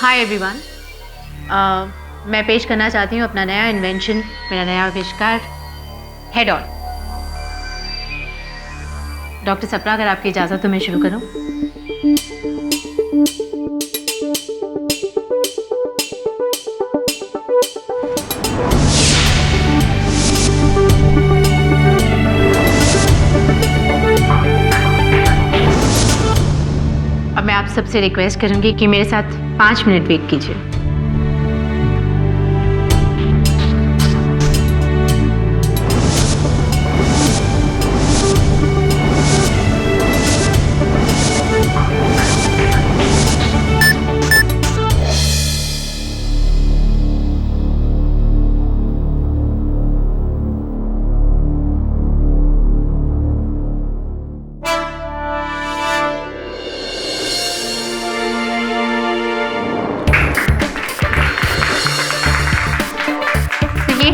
Hi everyone, मैं पेश करना चाहती हूँ अपना नया इन्वेंशन, मेरा नया आविष्कार हेड ऑन। डॉक्टर सप्रा, अगर आपकी इजाज़त तो मैं शुरू करूँ। अब मैं आप सबसे रिक्वेस्ट करूंगी कि मेरे साथ 5 मिनट वेट कीजिए।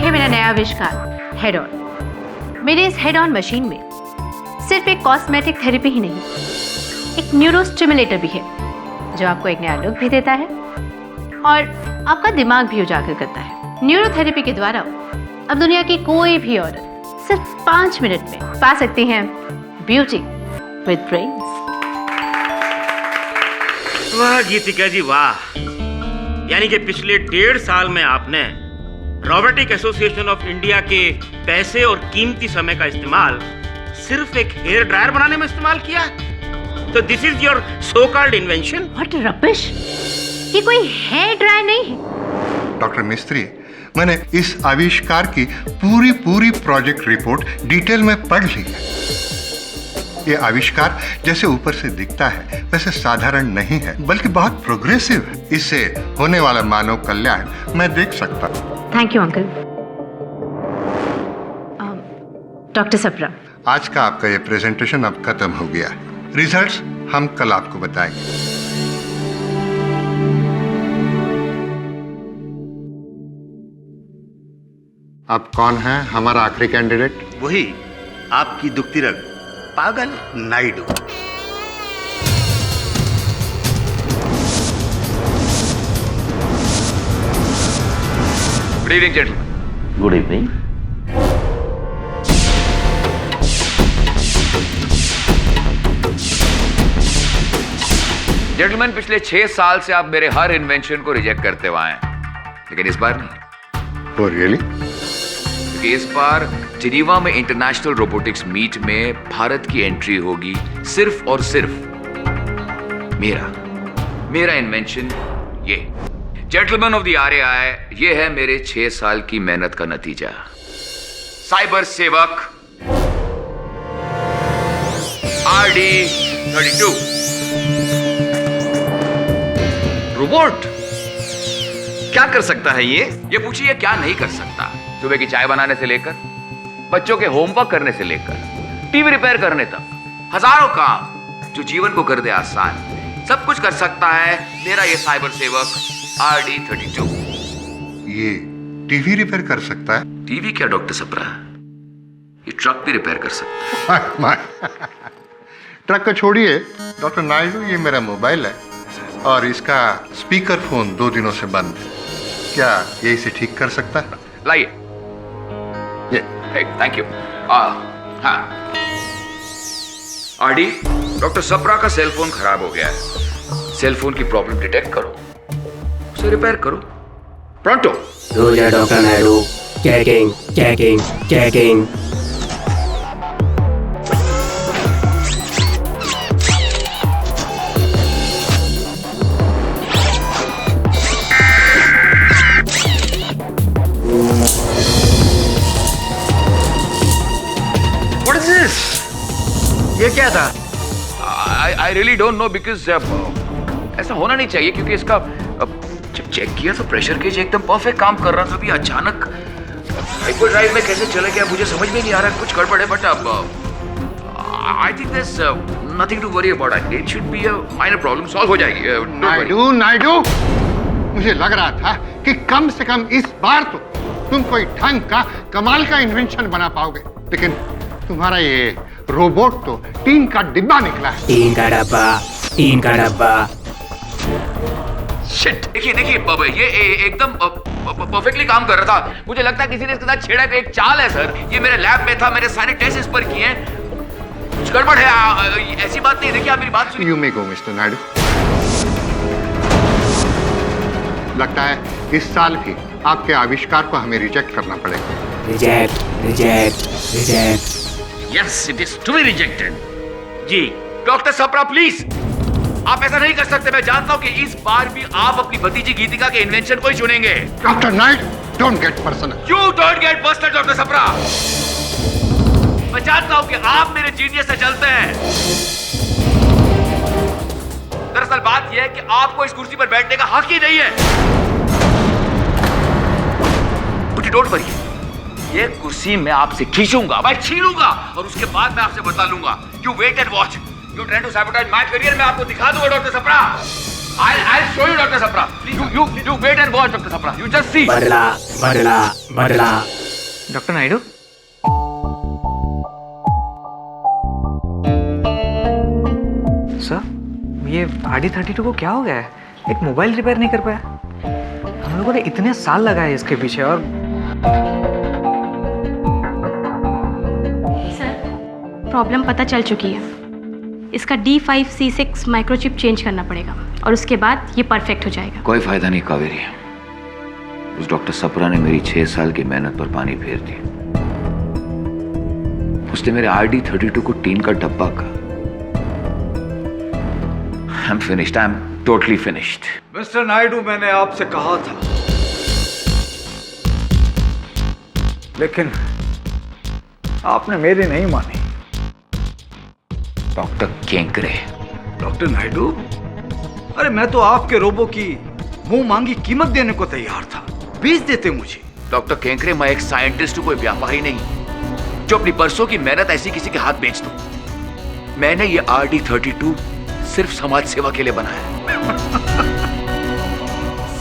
मेरा नया आविष्कार हेड ऑन। मेरे इस हेड ऑन मशीन में सिर्फ एक कॉस्मेटिक थेरेपी ही नहीं, एक न्यूरो स्टिमुलेटर भी है जो आपको एक नया लुक भी देता है और आपका दिमाग भी उजागर करता है। न्यूरो थेरेपी के द्वारा अब दुनिया की कोई भी औरत सिर्फ 5 मिनट में पा सकती हैं ब्यूटी विद ब्रेन्स। वाह गीतिका जी वाह, यानी कि पिछले 1.5 साल में आपने रोबोटिक एसोसिएशन ऑफ इंडिया के पैसे और कीमती समय का इस्तेमाल सिर्फ एक हेयर ड्रायर बनाने में इस्तेमाल किया। तो this is your so called invention. What rubbish, ये कोई हेयर ड्रायर नहीं है। डॉक्टर मिस्त्री, मैंने इस आविष्कार की पूरी प्रोजेक्ट रिपोर्ट डिटेल में पढ़ ली है। ये आविष्कार जैसे ऊपर से दिखता है वैसे साधारण नहीं है, बल्कि बहुत प्रोग्रेसिव है। इससे होने वाला मानव कल्याण मैं देख सकता हूँ। Thank you uncle. Doctor Sapra, आज का आपका ये प्रेजेंटेशन अब खत्म हो गया है। रिजल्ट्स हम कल आपको बताएंगे। अब कौन है हमारा आखिरी कैंडिडेट? वही आपकी दुखती रग पागल Naidu. Good evening, gentlemen. Good evening. Gentleman, पिछले 6 साल से आप मेरे हर इन्वेंशन को रिजेक्ट करते हुए आए हैं, लेकिन इस बार नहीं। Oh, really? क्योंकि इस बार जिनीवा में इंटरनेशनल रोबोटिक्स मीट में भारत की एंट्री होगी सिर्फ और सिर्फ मेरा इन्वेंशन। ये जेंटलमैन ऑफ द आरएआई, ये है मेरे 6 साल की मेहनत का नतीजा। साइबर सेवक RD32 रोबोट क्या कर सकता है ये पूछिए क्या नहीं कर सकता। सुबह की चाय बनाने से लेकर बच्चों के होमवर्क करने से लेकर टीवी रिपेयर करने तक, हजारों काम जो जीवन को कर दे आसान, सब कुछ कर सकता है मेरा ये साइबर सेवक RD32। ये टीवी रिपेयर कर सकता है? टीवी क्या डॉक्टर सप्रा, ये ट्रक भी रिपेयर कर सकता है। ट्रक को छोड़िए डॉक्टर नायडू, ये मेरा मोबाइल है और इसका स्पीकर फोन 2 दिनों से बंद है। क्या ये इसे ठीक कर सकता है? लाइए। ये थैंक यू। हाँ RD, डॉक्टर सप्रा का सेल फोन खराब हो गया है। सेल फोन की प्रॉब्लम डिटेक्ट करो, उसे रिपेयर करो प्रोंटो। रोजा doctor Naidu, checking. What is this? ये क्या था? I really don't know because ऐसा होना नहीं चाहिए, क्योंकि इसका जब चेक किया तो प्रेशर गेज एकदम परफेक्ट काम कर रहा था। अभी अचानक हाइपर ड्राइव में कैसे चले गया मुझे समझ में नहीं आ रहा, कुछ गड़बड़ है। बट अब I think this nothing to worry about, it should be a minor problem, solve हो जाएगी। नायडू, मुझे लग रहा था कि कम से कम इस बार तो तुम कोई ढंग का कमाल का इन्वेंशन बना पाओगे, लेकिन तुम्हारा ये रोबोट तो टीन का डिब्बा निकला है। टीन का डब्बा। शिट, देखिए बाबा, ये एकदम परफेक्टली काम कर रहा था। मुझे लगता है किसी ने इसके साथ छेड़ा का एक चाल है सर। ये मेरे लैब में था, मैंने सारे टेस्ट इस पर किए हैं। कुछ गड़बड़ है, ऐसी बात नहीं। देखिए आप मेरी बात सुनिए। You may go mister Naidu. लगता है इस साल भी आपके आविष्कार को हमें रिजेक्ट करना पड़ेगा। Reject reject reject. Yes, it is to be rejected. जी डॉक्टर सप्रा प्लीज, आप ऐसा नहीं कर सकते। मैं जानता हूं कि इस बार भी आप अपनी भतीजी गीतिका के इन्वेंशन को ही चुनेंगे। Doctor Naidu, don't get personal. You don't get personal doctor Sapra. मैं जानता हूं कि आप मेरे जीनियस से चलते हैं। दरअसल बात यह है कि आपको इस कुर्सी पर बैठने का हक ही नहीं है। बट डोंट वरी, ये कुर्सी मैं आपसे खींचूंगा, मैं छीनूंगा और उसके बाद मैं आपसे बता लूंगा। You wait and watch. You trying to sabotage my career. मैं आपको दिखा दूंगा doctor Sapra. I'll show you doctor Sapra. You wait and watch doctor Sapra. You just see। बदला बदला बदला। डॉक्टर नायडू, सर ये RD32 को क्या हो गया है? एक मोबाइल रिपेयर नहीं कर पाया। हम लोगों ने इतने साल लगाए इसके पीछे। और सर, प्रॉब्लम पता चल चुकी है। इसका D5C6 माइक्रोचिप चेंज करना पड़ेगा और उसके बाद ये परफेक्ट हो जाएगा। कोई फायदा नहीं कावेरी। उस डॉक्टर सप्रा ने मेरी 6 साल की मेहनत पर पानी फेर दिया। उसने मेरे RD32 को टीन का डब्बा कहा। I'm finished. I'm totally finished. Mister Naidu, मैंने आपसे कहा था, लेकिन आपने मेरी नहीं मानी। डॉक्टर केंकरे। डॉक्टर नायडू, अरे मैं तो आपके रोबो की मुंह मांगी कीमत देने को तैयार था। बेच देते मुझे। डॉक्टर केंकरे, मैं एक साइंटिस्ट हूं, कोई व्यापारी नहीं जो अपनी बरसों की मेहनत ऐसी किसी के हाथ बेच दूं। मैंने ये RD32 सिर्फ समाज सेवा के लिए बनाया।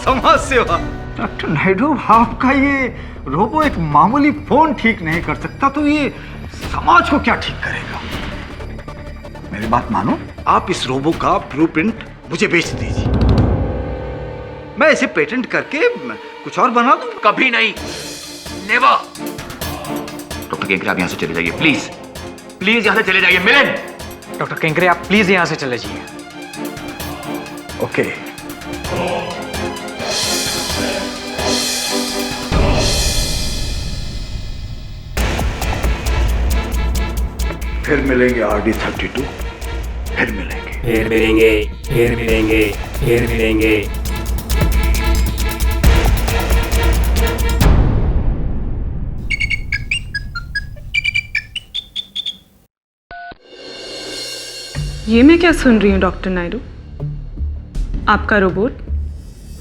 समाज सेवा? डॉक्टर नायडू, आपका ये रोबो एक मामूली फोन ठीक नहीं कर सकता, तो ये समाज को क्या ठीक करेगा? मेरी बात मानो, आप इस रोबो का ब्लूप्रिंट मुझे बेच दीजिए। मैं इसे पेटेंट करके कुछ और बना दूं। कभी नहीं, नेवर। डॉक्टर केंकरे, आप यहां से चले जाइए प्लीज। प्लीज यहां से चले जाइए। मिलन। डॉक्टर केंकरे, आप प्लीज यहाँ से चले जाइए। ओके। फिर मिलेंगे RD32, फिर मिलेंगे, फिर मिलेंगे, फिर मिलेंगे, फिर मिलेंगे। ये मैं क्या सुन रही हूँ डॉक्टर नायडू? आपका रोबोट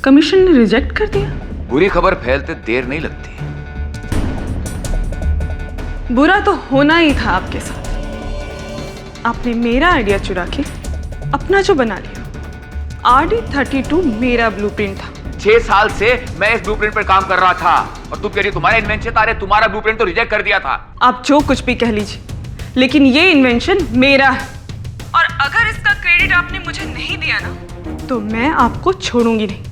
कमीशन ने रिजेक्ट कर दिया। बुरी खबर फैलते देर नहीं लगती। बुरा तो होना ही था आपके साथ। आपने मेरा आइडिया चुरा के अपना जो बना लिया। RD32 मेरा ब्लूप्रिंट था। 6 साल से मैं इस ब्लूप्रिंट पर काम कर रहा था और तुम कह रही तुम्हारा इन्वेंशन था। अरे तुम्हारा ब्लूप्रिंट तो रिजेक्ट कर दिया था। आप जो कुछ भी कह लीजिए, लेकिन ये इन्वेंशन मेरा है। और अगर इसका क्रेडिट आपने मुझे नहीं दिया ना, तो मैं आपको छोड़ूंगी नहीं।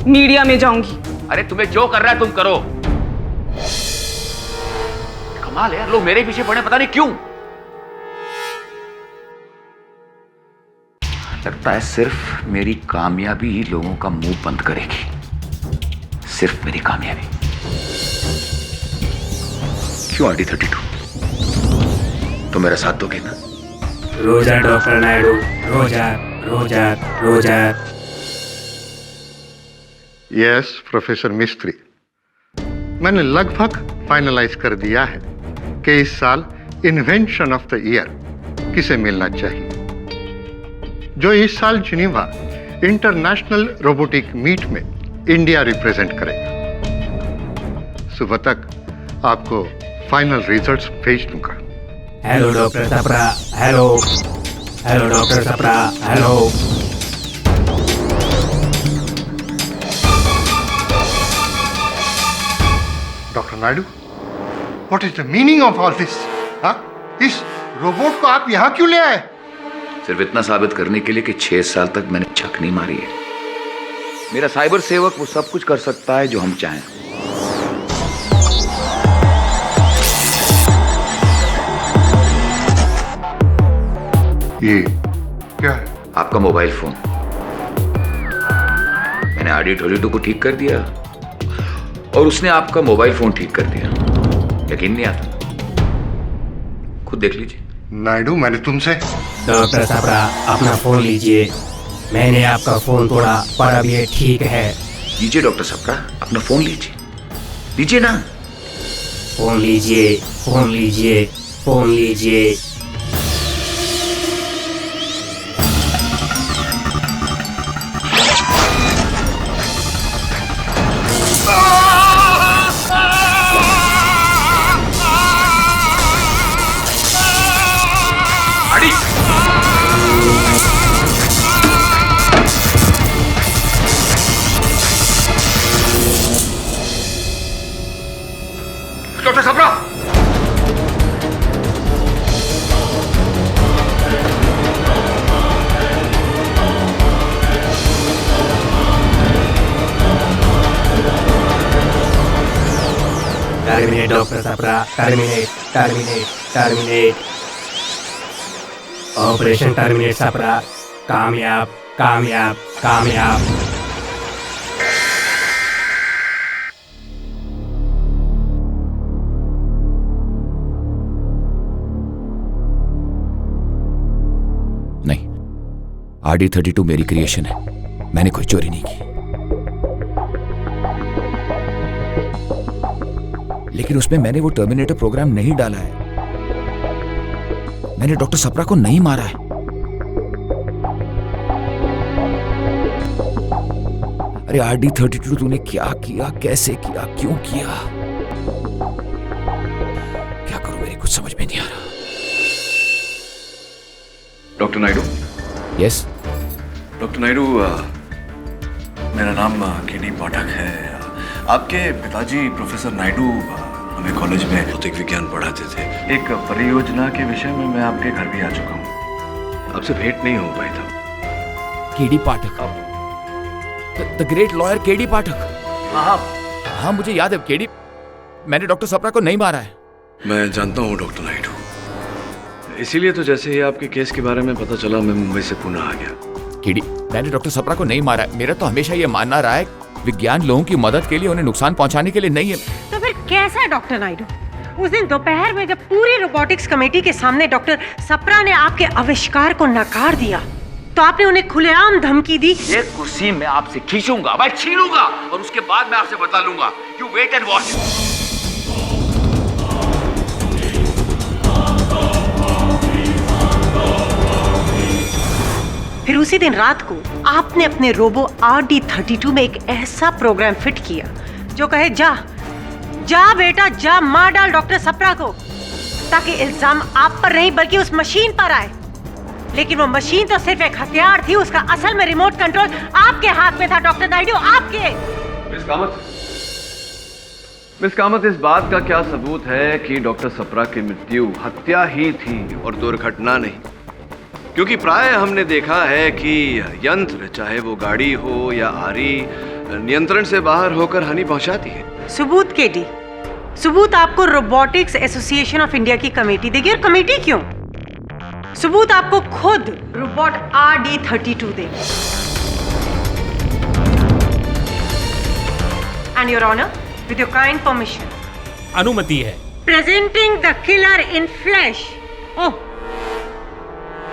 मीडिया में जाऊंगी। अरे तुम्हें जो कर रहा है तुम करो। कमाल है, लोग मेरे पीछे पड़े पता नहीं क्यों। लगता है सिर्फ मेरी कामयाबी ही लोगों का मुंह बंद करेगी। सिर्फ मेरी कामयाबी। क्यों RD32? तो मेरा साथ दोगे ना? रोजा डॉक्टर नायडू, रोजा रोजा रोजा। यस प्रोफेसर मिस्त्री, मैंने लगभग फाइनलाइज कर दिया है कि इस साल इन्वेंशन ऑफ द ईयर किसे मिलना चाहिए। जो इस साल जिनीवा इंटरनेशनल रोबोटिक मीट में इंडिया रिप्रेजेंट करेगा। सुबह तक आपको फाइनल रिजल्ट्स भेज दूंगा। Hello doctor Sapra, hello hello doctor Sapra, hello. Doctor Naidu, what is the meaning of all this? इस रोबोट को आप यहाँ क्यों ले आए? सिर्फ इतना साबित करने के लिए कि 6 साल तक मैंने छक नहीं मारी है। मेरा साइबर सेवक वो सब कुछ कर सकता है जो हम चाहें। ये क्या है? आपका मोबाइल फोन मैंने RD22 को ठीक कर दिया और उसने आपका मोबाइल फोन ठीक कर दिया। यकीन नहीं आता? खुद देख लीजिए। नायडू, मैंने तुमसे डॉक्टर साबरा अपना फोन लीजिए। मैंने आपका फोन तोड़ा पर अब ये ठीक है। लीजिए डॉक्टर साबरा, अपना फोन लीजिए, लीजिए ना। फोन लीजिए, फोन लीजिए, फोन लीजिए। Doctor Sabra, terminate doctor Sabra, terminate, terminate, terminate. Operation terminate Sabra, कामयाब, कामयाब, कामयाब। नहीं, RD32 मेरी क्रिएशन है, मैंने कोई चोरी नहीं की। लेकिन उसमें मैंने वो टर्मिनेटर प्रोग्राम नहीं डाला है। मैंने डॉक्टर सप्रा को नहीं मारा है। अरे RD32 तूने क्या किया, कैसे किया, क्यों किया? क्या करूं, मेरी कुछ समझ में नहीं आ रहा। Doctor Naidu. Yes doctor Naidu, मेरा नाम KD पाठक है। आपके पिताजी प्रोफेसर नायडू हमें कॉलेज में भौतिक विज्ञान पढ़ाते थे। एक परियोजना के विषय में मैं आपके घर भी आ चुका हूँ, आपसे भेंट नहीं हो पाई था। KD Pathak, the great lawyer KD पाठक। हाँ, मुझे याद है KD। मैंने डॉक्टर सप्रा को नहीं मारा है। मैं जानता हूँ डॉक्टर नायडू, इसीलिए तो जैसे ही आपके केस के बारे में पता चला मैं मुंबई से पुणे आ गया। KD, मैंने डॉक्टर सप्रा को नहीं मारा है। मेरा तो हमेशा ये मानना रहा है विज्ञान लोगों की मदद के लिए, उन्हें नुकसान पहुंचाने के लिए नहीं है। तो फिर कैसा है डॉक्टर नायडू? उस दिन दोपहर में जब पूरी रोबोटिक्स कमेटी के सामने डॉक्टर सप्रा ने आपके आविष्कार को नकार दिया तो आपने उन्हें खुलेआम धमकी दी। एक कुर्सी में आपसे खींचूंगा, मैं छीनूंगा और उसके बाद मैं आपसे बता लूंगा। You wait and watch. फिर उसी दिन रात को आपने अपने रोबो RD32 में एक ऐसा प्रोग्राम फिट किया जो कहे जा जा बेटा जा, मार डाल डॉक्टर सप्रा को, ताकि इल्जाम आप पर नहीं बल्कि उस मशीन पर आए। लेकिन वो मशीन तो सिर्फ एक हथियार थी, उसका असल में रिमोट कंट्रोल आपके हाथ में था डॉक्टर नायडू, आपके। मिस कामत, इस बात का क्या सबूत है कि डॉक्टर सप्रा की मृत्यु हत्या ही थी और दुर्घटना नहीं? क्योंकि प्राय हमने देखा है कि यंत्र, चाहे वो गाड़ी हो या आरी, नियंत्रण से बाहर होकर हानि पहुंचाती है। सबूत KD, सबूत आपको रोबोटिक्स एसोसिएशन ऑफ इंडिया की कमेटी देगी। और कमेटी क्यों? सबूत आपको खुद रोबोट RD32 देगी। And your honour, with your kind permission, अनुमति है। Presenting the killer in flash, oh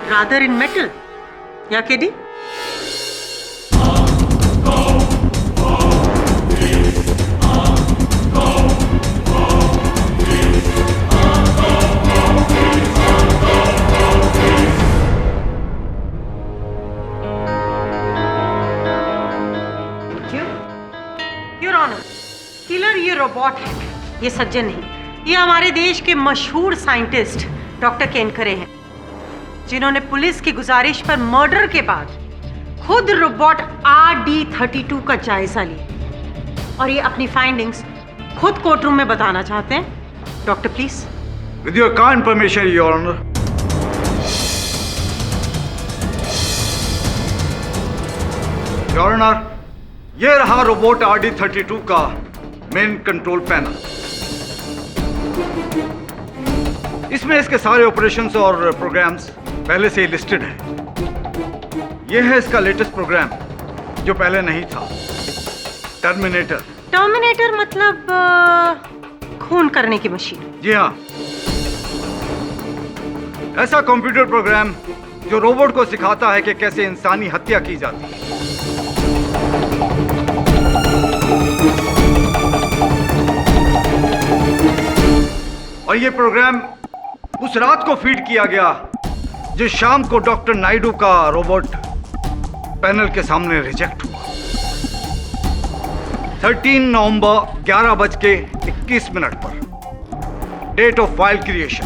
rather in metal, या KD? क्यों? योर ऑनर, किलर ये रोबोट है, ये सज्जन नहीं। ये हमारे देश के मशहूर साइंटिस्ट डॉक्टर केनकरे हैं, जिन्होंने पुलिस की गुजारिश पर मर्डर के बाद खुद रोबोट RD32 का जायजा लिया और ये अपनी फाइंडिंग्स खुद कोर्टरूम में बताना चाहते हैं। Doctor please. With your kind permission your honour. Your honour, ये रहा रोबोट RD32 का मेन कंट्रोल पैनल। इसमें इसके सारे ऑपरेशंस और प्रोग्राम्स पहले से ही लिस्टेड है। यह है इसका लेटेस्ट प्रोग्राम जो पहले नहीं था, टर्मिनेटर। टर्मिनेटर मतलब खून करने की मशीन। जी हाँ, ऐसा कंप्यूटर प्रोग्राम जो रोबोट को सिखाता है कि कैसे इंसानी हत्या की जाती है। और ये प्रोग्राम उस रात को फीड किया गया जिस शाम को डॉक्टर नायडू का रोबोट पैनल के सामने रिजेक्ट हुआ। 13 नवंबर 11:21 पर, date of file creation.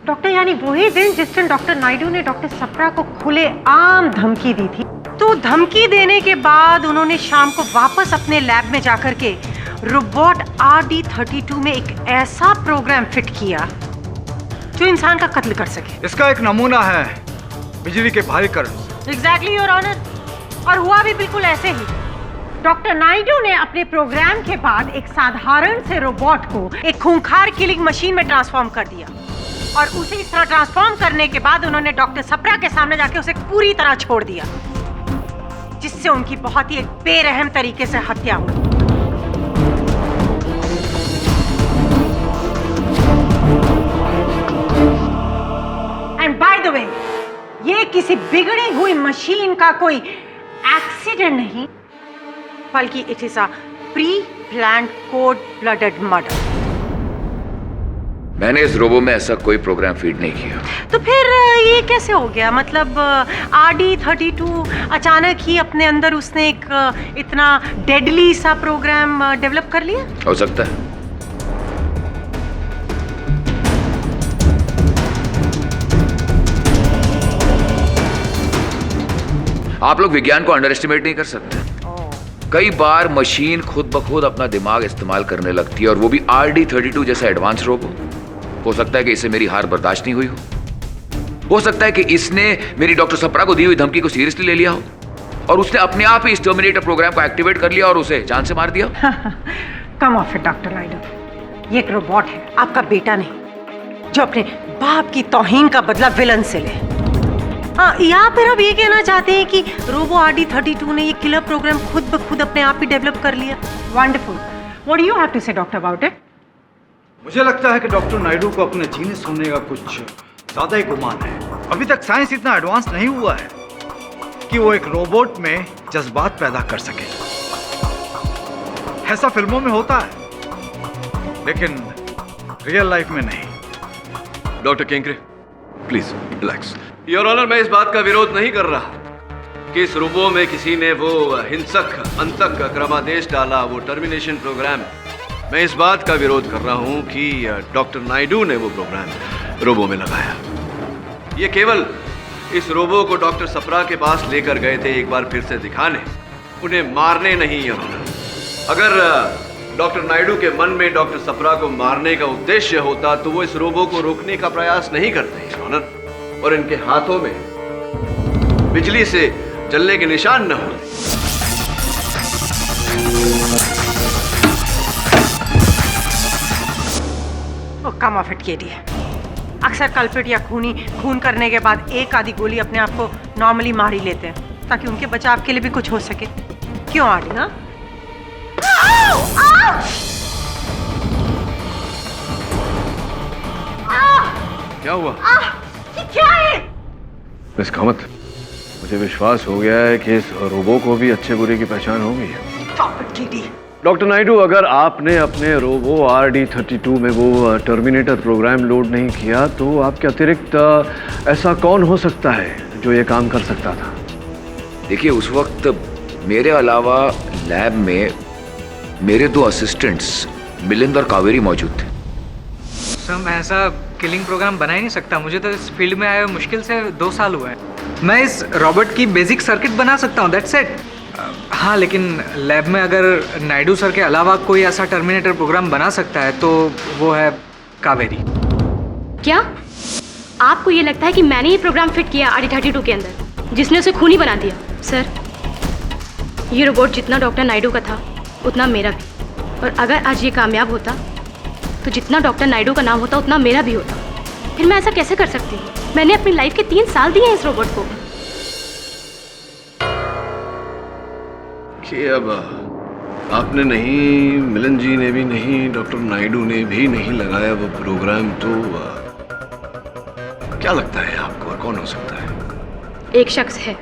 Doctor, यानी वही दिन जिस दिन डॉक्टर नायडू ने डॉक्टर सप्रा को खुले आम धमकी दी थी। तो धमकी देने के बाद उन्होंने शाम को वापस अपने लैब में जाकर के रोबोट RD32 में एक ऐसा प्रोग्राम फिट किया जो इंसान का कत्ल कर सके। इसका एक नमूना है बिजली के भारी करंट। एग्जैक्टली योर ऑनर, और हुआ भी बिल्कुल ऐसे ही। डॉक्टर नायडू ने अपने प्रोग्राम के बाद एक साधारण से रोबोट को एक खूंखार किलिंग मशीन में ट्रांसफॉर्म कर दिया, और उसे इस तरह ट्रांसफॉर्म करने के बाद उन्होंने डॉक्टर सप्रा के सामने जाके उसे पूरी तरह छोड़ दिया, जिससे उनकी बहुत ही एक बेरहम तरीके से हत्या हुई। एंड बाय द वे, ये किसी बिगड़ी हुई मशीन का कोई एक्सीडेंट नहीं, बल्कि it is a pre planned code blooded murder. मैंने इस रोबो में ऐसा कोई प्रोग्राम फीड नहीं किया। तो फिर ये कैसे हो गया? मतलब RD32 अचानक ही अपने अंदर उसने एक इतना डेडली सा प्रोग्राम डेवलप कर लिया? हो सकता है। आप लोग विज्ञान को अंडर एस्टिमेट नहीं कर सकते। कई बार मशीन खुद ब खुद अपना दिमाग इस्तेमाल करने लगती है, और वो भी RD32 जैसा एडवांस रोबो। हो सकता है कि इसे मेरी हार बर्दाश्त नहीं हुई हो सकता है कि इसने मेरी डॉक्टर सप्रा को दी हुई धमकी को सीरियसली ले लिया हो, और उसने अपने आप ही इस टर्मिनेटर प्रोग्राम को एक्टिवेट कर लिया और उसे जान से मार दिया। कम ऑफ इट डॉक्टर नायडू, ये एक रोबोट है, आपका बेटा नहीं, जो अपने बाप की तौहीन का बदला विलन से ले। हाँ, या फिर आप ये कहना चाहते हैं कि रोबो RD32 ने ये किलर प्रोग्राम खुद ब खुद अपने आप ही डेवलप कर लिया? Wonderful. What do you have to say doctor about it? मुझे लगता है कि डॉक्टर नायडू को अपने जीने सोने का कुछ ज्यादा ही गुमान है। अभी तक साइंस इतना एडवांस नहीं हुआ है कि वो एक रोबोट में जज्बात पैदा कर सके। ऐसा फिल्मों में होता है, लेकिन रियल लाइफ में नहीं। Doctor Kenkre, please relax. Your honour, मैं इस बात का विरोध नहीं कर रहा कि इस रोबो में किसी ने वो हिंसक अंतक क्रमादेश डाला, वो टर्मिनेशन प्रोग्राम। मैं इस बात का विरोध कर रहा हूं कि डॉक्टर नायडू ने वो प्रोग्राम रोबो में लगाया। ये केवल इस रोबो को डॉक्टर सप्रा के पास लेकर गए थे एक बार फिर से दिखाने, उन्हें मारने नहीं। योर ऑनर, अगर डॉक्टर नायडू के मन में डॉक्टर सप्रा को मारने का उद्देश्य होता तो वो इस रोबो को रोकने का प्रयास नहीं करते। योर ऑनर, और इनके हाथों में बिजली से जलने के निशान न होते। कम ऑफ इट केडी। अक्सर कल्पिट या खून करने के बाद एक आधी गोली अपने आप को नॉर्मली मार ही लेते हैं ताकि उनके बचाव के लिए भी कुछ हो सके। क्यों आडी? हाँ, क्या हुआ? ये क्या है? मिस कामत, मुझे विश्वास हो गया है कि इस रोबो को भी अच्छे बुरे की पहचान हो गई है। डॉक्टर नायडू, अगर आपने अपने रोबो RD32 में वो टर्मिनेटर प्रोग्राम लोड नहीं किया तो आपके अतिरिक्त ऐसा कौन हो सकता है जो ये काम कर सकता था? देखिए, उस वक्त मेरे अलावा लैब में मेरे 2 असिस्टेंट्स मिलिंद और कावेरी मौजूद थे। सर, मैं ऐसा किलिंग प्रोग्राम बना ही नहीं सकता। मुझे तो इस फील्ड में आए मुश्किल से 2 साल हुए हैं। मैं इस रोबोट की बेसिक सर्किट बना सकता हूँ, दैट्स इट। हाँ, लेकिन लैब में अगर नायडू सर के अलावा कोई ऐसा टर्मिनेटर प्रोग्राम बना सकता है तो वो है कावेरी। क्या आपको ये लगता है कि मैंने ये प्रोग्राम फिट किया RD32 के अंदर, जिसने उसे खूनी बना दिया? सर, ये रोबोट जितना डॉक्टर नायडू का था उतना मेरा भी। और अगर आज ये कामयाब होता तो जितना डॉक्टर नायडू का नाम होता उतना मेरा भी होता। फिर मैं ऐसा कैसे कर सकती हूँ? मैंने अपनी लाइफ के 3 साल दिए हैं इस रोबोट को। कि अब आपने नहीं, मिलन जी ने भी नहीं, डॉक्टर नायडू ने भी नहीं लगाया वो प्रोग्राम, तो क्या लगता है आपको और कौन हो सकता है? एक शख्स है,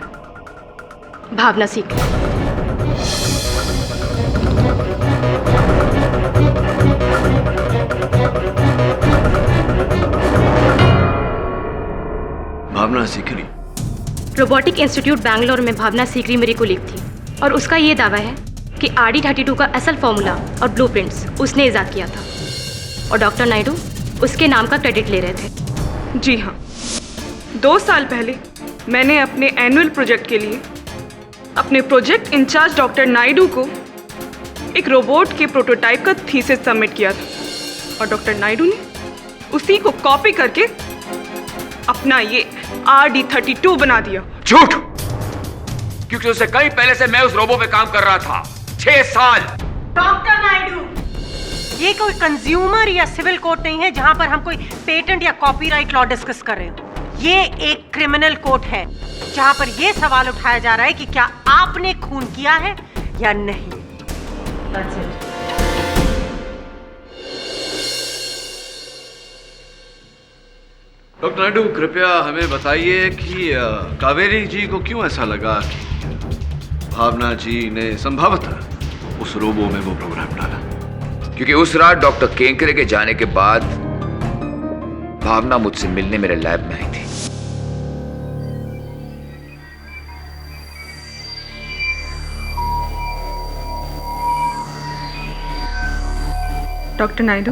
भावना सीकरी। भावना सीकरी? रोबोटिक इंस्टीट्यूट बैंगलोर में भावना सीकरी मेरी कुलीग थी और उसका ये दावा है कि RD32 का असल फॉर्मूला और ब्लूप्रिंट्स उसने इजाद किया था और डॉक्टर नायडू उसके नाम का क्रेडिट ले रहे थे। जी हाँ, 2 साल पहले मैंने अपने एनुअल प्रोजेक्ट के लिए अपने प्रोजेक्ट इंचार्ज डॉक्टर नायडू को एक रोबोट के प्रोटोटाइप का थीसिस सबमिट किया था और डॉक्टर नायडू ने उसी को कॉपी करके अपना ये RD32 बना दिया। झूठ! क्योंकि उससे कहीं पहले से मैं उस रोबो पे काम कर रहा था। 6 साल। डॉक्टर नायडू, ये कोई कंज्यूमर या सिविल कोर्ट नहीं है जहां पर हम कोई पेटेंट या कॉपीराइट लॉ डिस्कस कर रहे हो। ये एक क्रिमिनल कोर्ट है जहां पर ये सवाल उठाया जा रहा है कि क्या आपने खून किया है या नहीं। That's it. डॉक्टर नायडू, कृपया हमें बताइए कि कावेरी जी को क्यों ऐसा लगा कि भावना जी ने संभवतः उस रोबो में वो प्रोग्राम डाला? क्योंकि उस रात डॉक्टर केंकरे के जाने के बाद भावना मुझसे मिलने मेरे लैब में आई थी। डॉक्टर नायडू,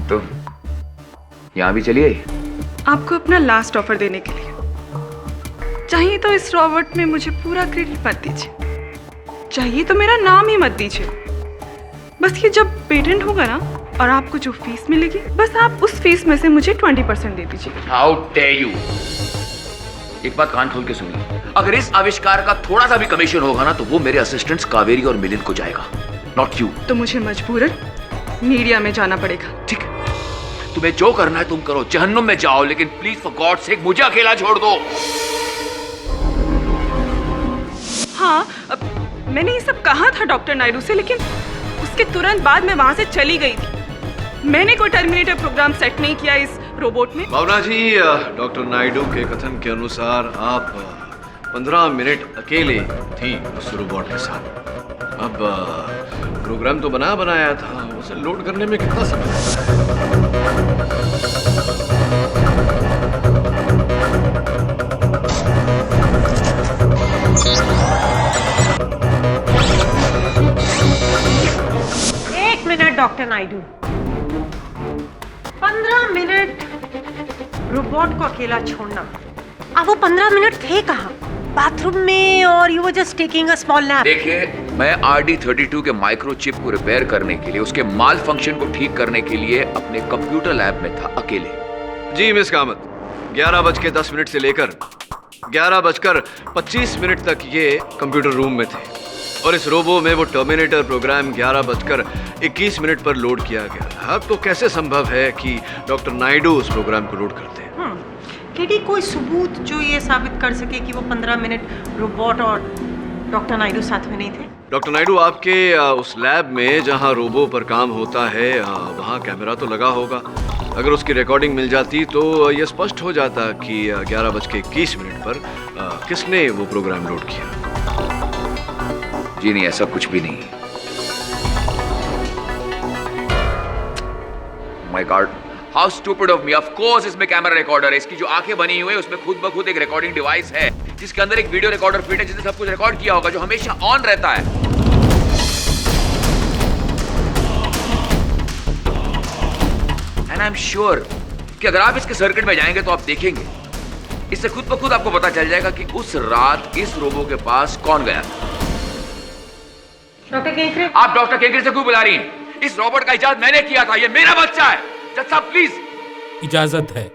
तो यहां भी चलिए। आपको अपना लास्ट ऑफर देने के लिए चाहिए तो इस रोबोट में मुझे पूरा क्रेडिट मत दीजिए, चाहिए तो मेरा नाम ही मत दीजिए। बस ये जब पेटेंट होगा ना और आपको जो फीस मिलेगी, बस आप उस फीस में से मुझे 20% दे दीजिए। How dare you! एक बात कान खोल के सुनिए, अगर इस आविष्कार का थोड़ा सा भी कमीशन होगा ना तो वो मेरे असिस्टेंट्स कावेरी और मिलिंद को जाएगा, नॉट यू। तो मुझे मजबूरन मीडिया में जाना पड़ेगा। ठीक है, तुम्हें जो करना है तुम करो, जहन्नुम में जाओ, लेकिन प्लीज फॉर गॉड सेक मुझे अकेला छोड़ दो। हाँ, मैंने ये सब कहा था डॉक्टर नायडू से, लेकिन उसके तुरंत बाद मैं वहां से चली गई थी। मैंने कोई टर्मिनेटर प्रोग्राम सेट नहीं किया इस रोबोट में। भावना जी, डॉक्टर नायडू के कथन के अनुसार आप 15 मिनट अकेले थी उस रोबोट के साथ। अब प्रोग्राम तो बनाया था, उसे लोड करने में कितना समय लगता है? 1 minute doctor Naidu, 15 minute robot को अकेला छोड़ना। अब वो 15 मिनट थे कहाँ? बाथरूम में, और you were just taking a small nap. देखिए, मैं RD32 के माइक्रोचिप को रिपेयर करने के लिए, उसके माल फंक्शन को ठीक करने के लिए अपने कंप्यूटर लैब में था अकेले। जी मिस कामत, 11:10 से लेकर 11:25 तक ये कंप्यूटर रूम में थे और इस रोबो में वो टर्मिनेटर प्रोग्राम 11:21 पर लोड किया गया था। अब तो कैसे संभव है कि डॉक्टर नायडू उस प्रोग्राम को लोड करते हैं? केडी, कोई सबूत जो ये साबित कर सके कि वो 15 मिनट रोबोट और डॉक्टर नायडू साथ में नहीं थे? डॉक्टर नायडू, आपके उस लैब में जहां रोबो पर काम होता है वहां कैमरा तो लगा होगा। अगर उसकी रिकॉर्डिंग मिल जाती तो यह स्पष्ट हो जाता कि 11:21 पर किसने वो प्रोग्राम लोड किया। जी नहीं, ऐसा कुछ भी नहीं। My God, how stupid of me. Of course इसमें कैमरा रिकॉर्डर है। इसकी जो आंखें बनी हुई है उसमें खुद ब खुद एक रिकॉर्डिंग डिवाइस है जिसके अंदर एक वीडियो रिकॉर्डर फिट है जिसने सब कुछ रिकॉर्ड किया होगा, जो हमेशा ऑन रहता है। एंड आई एम श्योर कि अगर आप इसके सर्किट में जाएंगे तो आप देखेंगे, इससे खुद ब खुद आपको पता चल जाएगा कि उस रात इस रोबो के पास कौन गया था। डॉक्टर केंकरे, आप डॉक्टर केंकरे से क्यों बुला रही हैं? इस रोबोट का इजाजत मैंने किया था, ये मेरा बच्चा है। जज साहब प्लीज। इजाजत है।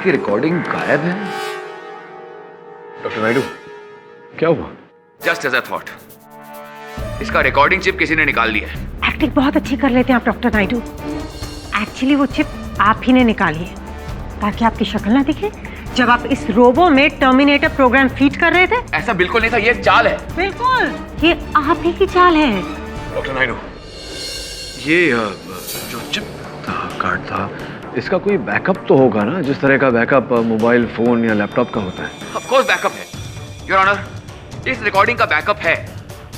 की रिकॉर्डिंग गायब है। डॉक्टर नायडू, क्या हुआ? जस्ट एज आई थॉट, इसका रिकॉर्डिंग चिप किसी ने निकाल लिया है। एक्टिंग बहुत अच्छी कर लेते हैं आप डॉक्टर नायडू। एक्चुअली वो चिप आप ही ने निकाली है ताकि आपकी शक्ल ना दिखे जब आप इस रोबो में टर्मिनेटर प्रोग्राम फीड कर रहे थे। ऐसा बिल्कुल नहीं था, ये एक चाल है। बिल्कुल, ये आप ही की चाल है। डॉक्टर नायडू, ये जो चिप था, कार्ड था, इसका कोई बैकअप तो होगा ना, जिस तरह का बैकअप मोबाइल फोन या लैपटॉप का होता है। ऑफ कोर्स बैकअप है योर ऑनर, इस रिकॉर्डिंग का बैकअप है।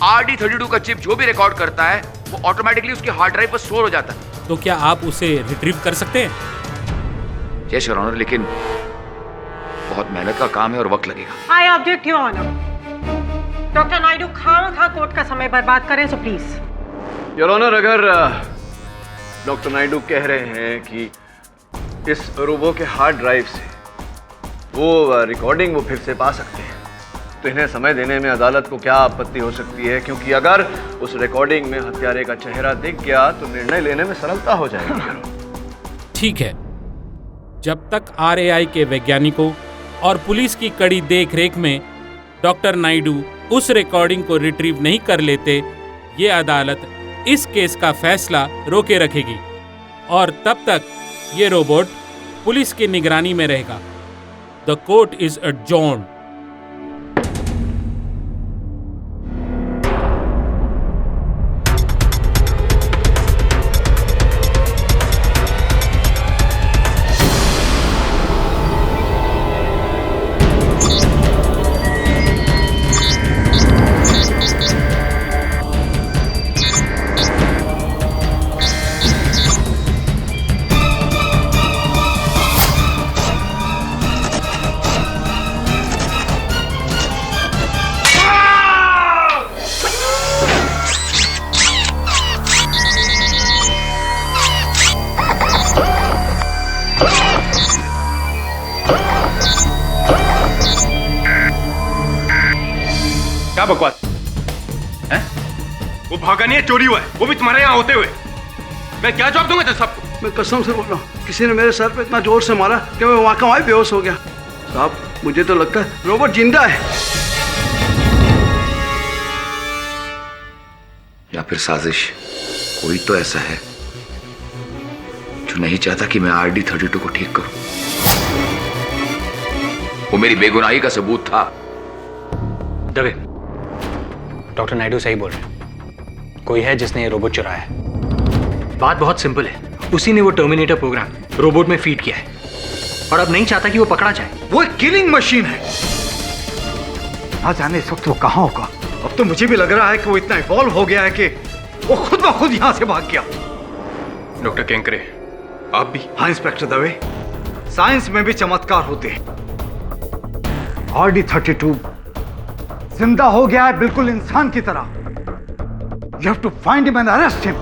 RD32 का चिप जो भी रिकॉर्ड करता है वो ऑटोमेटिकली उसके हार्ड ड्राइव पर स्टोर हो जाता है। तो क्या आप उसे रिट्रीव कर सकते हैं? यस योर ऑनर, लेकिन बहुत मेहनत का काम है और वक्त लगेगा। I object your honour. Doctor Naidu खामखा कोर्ट का समय बर्बाद करें सो प्लीज। योर ऑनर, अगर डॉक्टर नायडू कह रहे हैं कि इस रोबो के हार्ड ड्राइव से वो रिकॉर्डिंग वो फिर से पा सकते हैं, तो इन्हें समय देने में अदालत को क्या आपत्ति हो सकती है? क्योंकि अगर उस रिकॉर्डिंग में हत्यारे का चेहरा दिख गया तो निर्णय लेने में सरलता हो जाएगी। ठीक है, जब तक RAI के वैज्ञानिकों और पुलिस की कड़ी देखरेख में डॉक्टर नायडू उस रिकॉर्डिंग को रिट्रीव नहीं कर लेते, ये अदालत इस केस का फैसला रोके रखेगी और तब तक ये रोबोट पुलिस की निगरानी में रहेगा। The court is adjourned. क्या बकवास है? वो भागा नहीं है, चोरी हुआ है, वो भी तुम्हारे यहाँ होते हुए। मैं क्या जवाब दूंगा तेरे सबको? मैं कसम से बोल रहा हूँ, किसी ने मेरे सर पे इतना जोर से मारा कि मैं वहाँ का वहीं बेहोश हो गया। साहब, मुझे तो लगता है रोबोट जिंदा है। या फिर साजिश, कोई तो ऐसा है जो नहीं चाहता कि मैं RD32 को ठीक करूं। वो मेरी बेगुनाही का सबूत था। दवे, डॉक्टर नायडू सही बोल रहे हैं, कोई है जिसने ये रोबोट चुराया है। बात बहुत सिंपल है, उसी ने वो टर्मिनेटर प्रोग्राम रोबोट में फीड किया है और अब नहीं चाहता कि वो पकड़ा जाए। वो एक किलिंग मशीन है। ना जाने इस वक्त वो कहाँ होगा। अब तो मुझे भी लग रहा है कि वो इतना इवॉल्व हो गया है कि वो खुद ब खुद यहाँ से भाग गया। डॉक्टर केंकरे, आप भी? हाँ इंस्पेक्टर दवे, साइंस में भी चमत्कार होते हैं। RD32 जिंदा हो गया है, बिल्कुल इंसान की तरह। You have to find him and arrest him.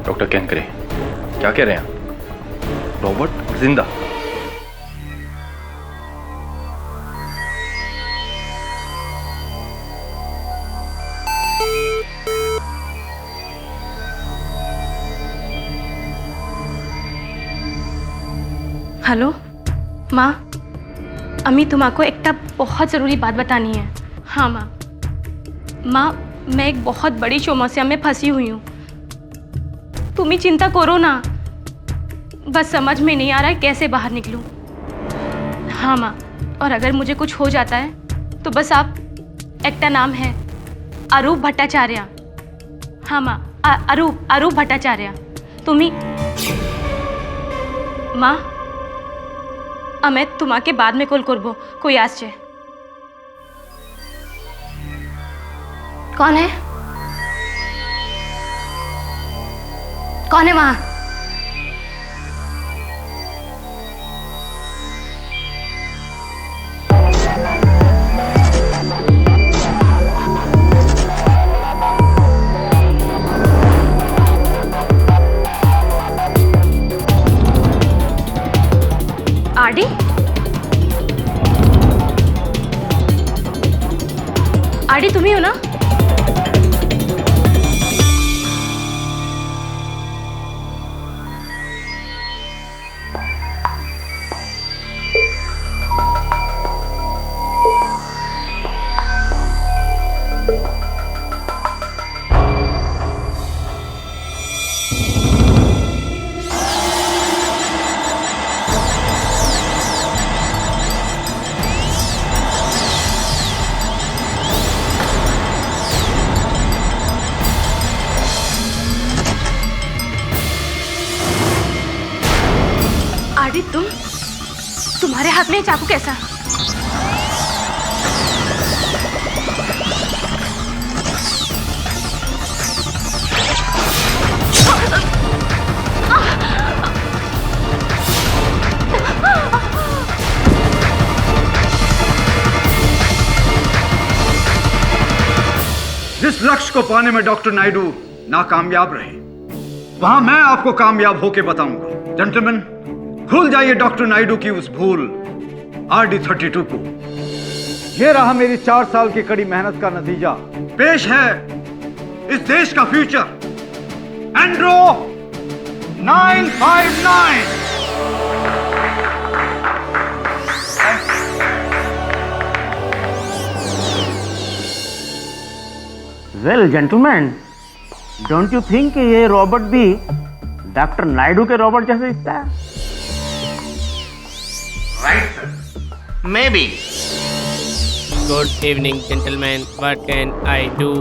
Doctor Kenkre, क्या कह रहे हैं आप? रोबोट जिंदा? हेलो माँ, अम्मी तुम्हाको एक बहुत ज़रूरी बात बतानी है। हाँ माँ, मैं एक बहुत बड़ी समस्या में फंसी हुई हूँ। तुम ही चिंता करो ना, बस समझ में नहीं आ रहा है कैसे बाहर निकलूँ। हाँ माँ, और अगर मुझे कुछ हो जाता है तो बस आप, एक नाम है अरूप भट्टाचार्य। हाँ माँ, अरूप भट्टाचार्य। तुम्ही माँ, मैं तुम्हाके बाद में कॉल करबो। कोई आसছে। कौन है? कौन है वहां? आरडी? आरडी तुम ही हो ना? हाथ में ये चाकू कैसा? जिस लक्ष्य को पाने में डॉक्टर नायडू नाकामयाब रहे, वहां मैं आपको कामयाब होके बताऊंगा। जेंटलमैन, भूल जाइए डॉक्टर नायडू की उस भूल RD32 को। यह रहा मेरी 4 साल की कड़ी मेहनत का नतीजा। पेश है इस देश का फ्यूचर, एंड्रो 959। Well gentleman, don't you think ये रॉबर्ट भी डॉक्टर नायडू के रॉबर्ट जैसे दिखता है? Right sir, maybe. Good evening gentleman, what can I do?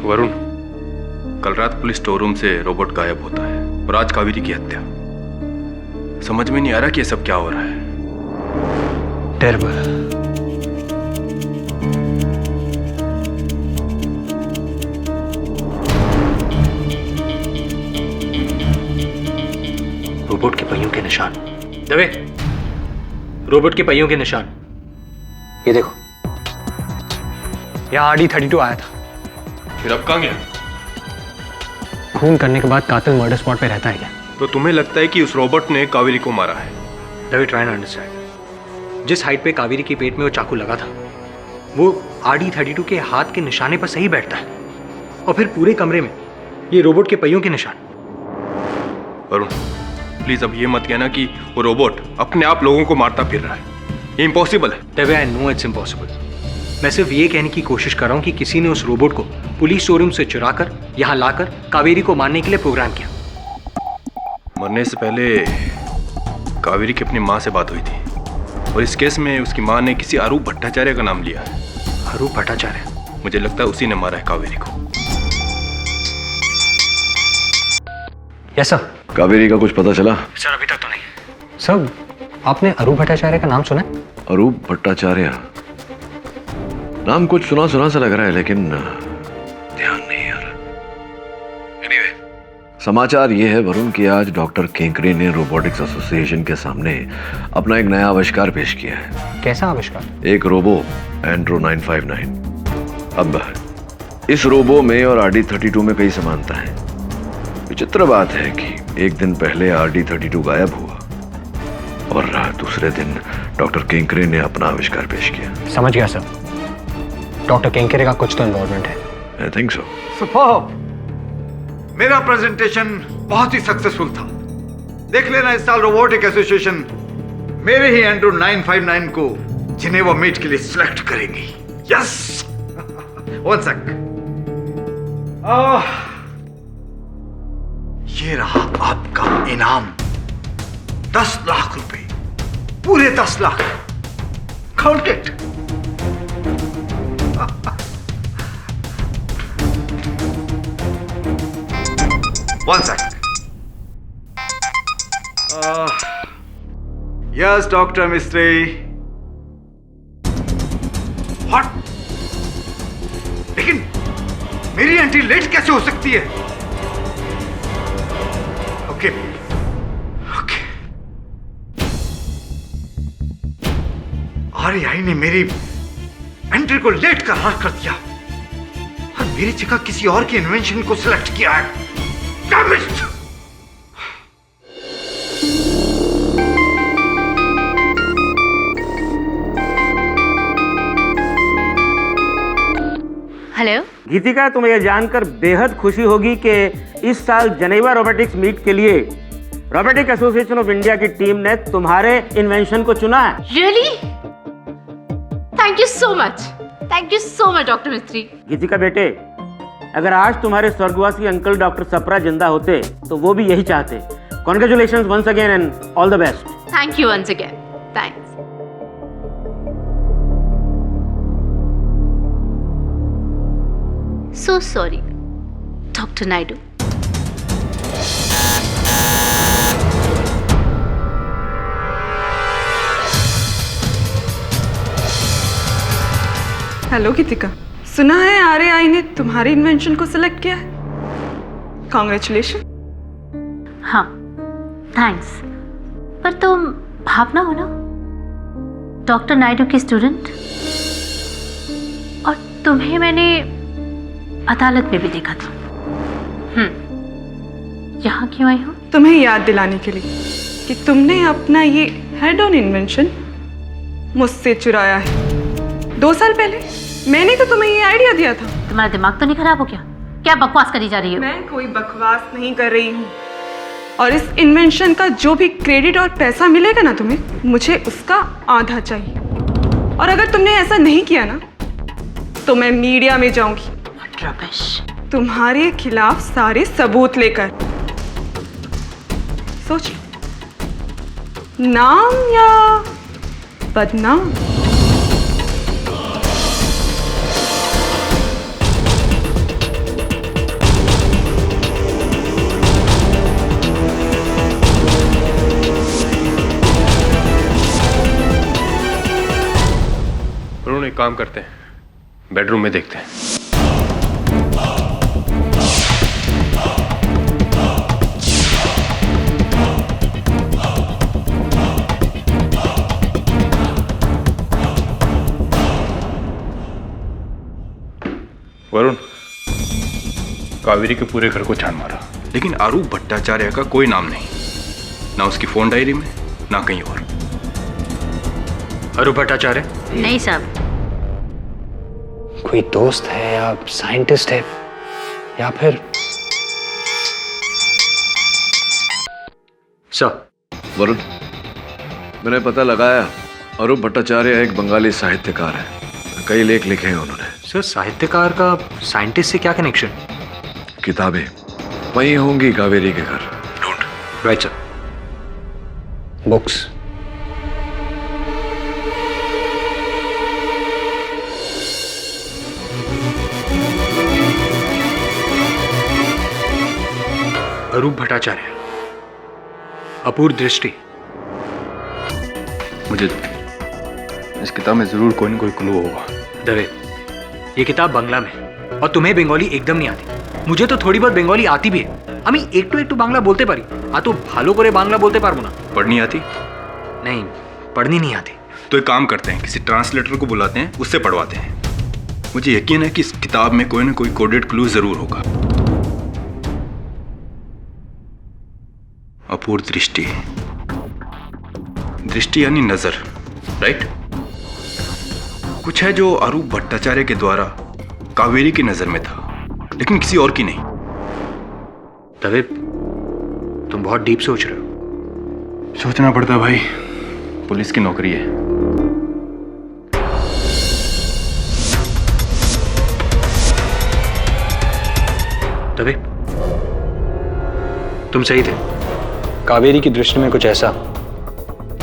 Varun, कल रात पुलिस स्टोर रूम से रोबोट गायब होता है और आज कावेरी की हत्या। समझ में नहीं आ रहा कि ये सब क्या हो रहा है। टेरिबल। रोबोट के पहियों के निशान। दवे, रोबोट के पहियों के निशान। ये देखो, यहाँ RD32 आया था। फिर अब कहाँ गया? खून करने के बाद कातिल मर्डर स्पॉट पे रहता है क्या? तो तुम्हें लगता है कि उस रोबोट ने कावेरी को मारा है? Dave, try to understand. जिस हाइट पे कावेरी की पेट में वो चाकू लगा था, वो RD32 के हाथ के निशाने पर सही बैठता है। और फिर पूरे कमरे में ये रोबोट के पहियों के निशान। वरुण, प्लीज अब ये मत कहना कि वो रोबोट अपने आप लोगों को मारता फिर रहा है। ये इम्पॉसिबल है। Dave, I know it's impossible. मैं सिर्फ ये कहने की कोशिश कर रहा हूँ कि किसी ने उस रोबोट को पुलिस शोरूम से चुराकर यहाँ लाकर कावेरी को मारने के लिए प्रोग्राम किया। मरने से पहले कावेरी की अपनी माँ से बात हुई थी और इस केस में उसकी माँ ने किसी अरूप भट्टाचार्य का नाम लिया है। अरूप भट्टाचार्य? मुझे लगता है उसी ने मारा है कावेरी को। Yes sir. कावेरी का कुछ पता चला? सर अभी तक तो नहीं। सर, आपने अरूप भट्टाचार्य का नाम सुना? अरूप भट्टाचार्य नाम कुछ सुना सुना सा लग रहा है, लेकिन ध्यान नहीं आ रहा। एनीवे, समाचार ये है वरुण कि आज डॉक्टर केंकरे ने रोबोटिक्स एसोसिएशन के सामने अपना एक नया आविष्कार पेश किया है। कैसा आविष्कार? एक रोबो, एंड्रो 959। अब इस रोबो में और RD32 में कई समानता है। विचित्र बात है कि एक दिन पहले RD32 गायब हुआ और दूसरे दिन डॉक्टर केंकरे ने अपना आविष्कार पेश किया। समझ गया सर, डॉक्टर केंकरे का कुछ तो इन्वॉल्वमेंट है। I think so. सुपर्ब! मेरा प्रेजेंटेशन बहुत ही सक्सेसफुल था। देख लेना, इस साल रोबोटिक एसोसिएशन मेरे ही एंड्रो 959 को जिनेवा मीट के लिए सिलेक्ट करेंगी। यस। One sec. ये रहा आपका इनाम, 10 लाख रुपए, पूरे 10 lakh. Count it. One second. Yes, Dr. Mistry. What? लेकिन मेरी एंट्री लेट कैसे हो सकती है? Okay, okay. RAI ने मेरी एंट्री को लेट करार कर दिया और मेरी जगह किसी और की इन्वेंशन को सिलेक्ट किया है। Damn it! हेलो गीतिका, तुम्हें यह जानकर बेहद खुशी होगी कि इस साल जनेवा रोबोटिक्स मीट के लिए रोबोटिक एसोसिएशन ऑफ इंडिया की टीम ने तुम्हारे इन्वेंशन को चुना है। Really? Thank you so much. Thank you so much doctor मिस्त्री। गीतिका बेटे, अगर आज तुम्हारे स्वर्गवासी अंकल डॉक्टर सप्रा जिंदा होते तो वो भी यही चाहते। Congratulations once again and all the best. Thank you once again. Thanks. So sorry doctor Naidu. Hello Geetika, सुना है आरएआई ने तुम्हारे इन्वेंशन को सिलेक्ट किया है। कॉन्ग्रेचुलेशन। हाँ थैंक्स, पर तुम भावना हो ना, डॉक्टर नायडू की स्टूडेंट, और तुम्हें मैंने अदालत में भी देखा था। यहाँ क्यों आई हो? तुम्हें याद दिलाने के लिए कि तुमने अपना ये हेड ऑन इन्वेंशन मुझसे चुराया है 2 साल पहले। मैंने तो तुम्हें ये आइडिया दिया था। तुम्हारा दिमाग तो नहीं खराब हो गया? क्या बकवास करी जा रही हो? मैं कोई बकवास नहीं कर रही हूँ, और इस इन्वेंशन का जो भी क्रेडिट और पैसा मिलेगा ना तुम्हें, मुझे उसका आधा चाहिए। और अगर तुमने ऐसा नहीं किया ना तो मैं मीडिया में जाऊंगी तुम्हारे खिलाफ सारे सबूत लेकर। सोच, नाम या बदनाम? वरुण, एक काम करते हैं, बेडरूम में देखते हैं। वरुण, कावेरी के पूरे घर को छान मारा, लेकिन आरूप भट्टाचार्य का कोई नाम नहीं, ना उसकी फोन डायरी में, ना कहीं और। आरूप भट्टाचार्य? नहीं साहब। कोई दोस्त है या साइंटिस्ट है या फिर सर। वरुण, मैंने पता लगाया, आरूप भट्टाचार्य एक बंगाली साहित्यकार है, कई लेख लिखे हैं उन्होंने। सर, साहित्यकार का साइंटिस्ट से क्या कनेक्शन? किताबें वहीं होंगी कावेरी के घर। ढूंढ। Right sir. बुक्स। अरूप भट्टाचार्य, अपूर्व दृष्टि। मुझे इस किताब में जरूर कोई न कोई क्लू होगा। दवे, ये किताब बांग्ला में, और तुम्हें बंगाली एकदम नहीं आती। मुझे तो थोड़ी बहुत बंगाली आती भी है। আমি একটু একটু বাংলা বলতে পারি, আর তো ভালো করে বাংলা বলতে পারবো না। पढ़नी आती? नहीं, पढ़नी नहीं आती। तो एक काम करते हैं, किसी ट्रांसलेटर को बुलाते हैं, उससे पढ़वाते हैं। मुझे यकीन है कि इस किताब में कोई ना कोई कोडेड क्लू जरूर होगा। अपूर्व दृष्टि, दृष्टि यानी नजर, राइट? कुछ है जो आरूप भट्टाचार्य के द्वारा कावेरी की नजर में था, लेकिन किसी और की नहीं। दवे, तुम बहुत डीप सोच रहे हो। सोचना पड़ता भाई, पुलिस की नौकरी है। दवे, तुम सही थे। कावेरी की दृष्टि में कुछ ऐसा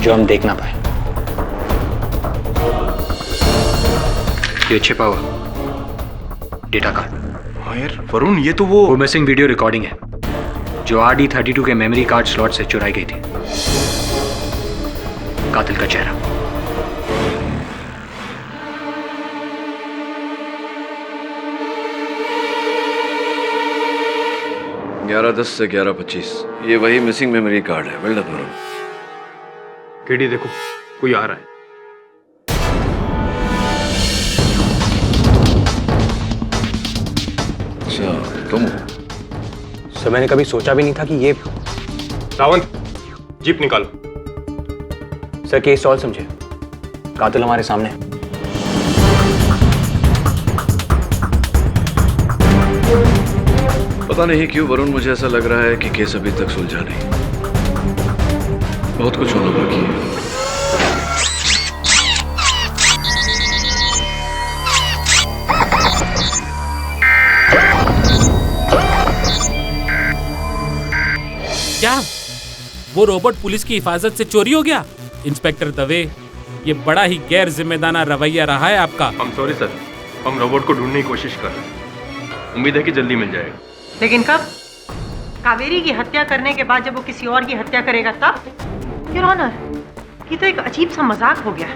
जो हम देख ना पाए। ये छिपा हुआ डेटा कार्ड। हाँ यार वरुण, ये तो वो मिसिंग वीडियो रिकॉर्डिंग है जो RD32 के मेमोरी कार्ड स्लॉट से चुराई गई थी। कातिल का चेहरा। ग्यारह 10 से 11:25, ये वही मिसिंग मेमोरी कार्ड है। Well done Varun. केडी देखो, कोई आ रहा है। अच्छा, तुम हो? सर, मैंने कभी सोचा भी नहीं था कि ये। रावंत, जीप निकालो। सर, केस सॉल्व समझे, कातिल हमारे सामने। पता नहीं क्यों वरुण, मुझे ऐसा लग रहा है कि केस अभी तक सुलझा नहीं, बहुत कुछ होना बाकी है। क्या वो रोबोट पुलिस की हिफाजत से चोरी हो गया? इंस्पेक्टर दवे, ये बड़ा ही गैर जिम्मेदाराना रवैया रहा है आपका। हम सॉरी सर, हम रोबोट को ढूंढने की कोशिश कर रहे हैं। उम्मीद है कि जल्दी मिल जाएगा। लेकिन कब? कावेरी की हत्या करने के बाद जब वो किसी और की हत्या करेगा तब? योर ऑनर, ये तो एक अजीब सा मजाक हो गया।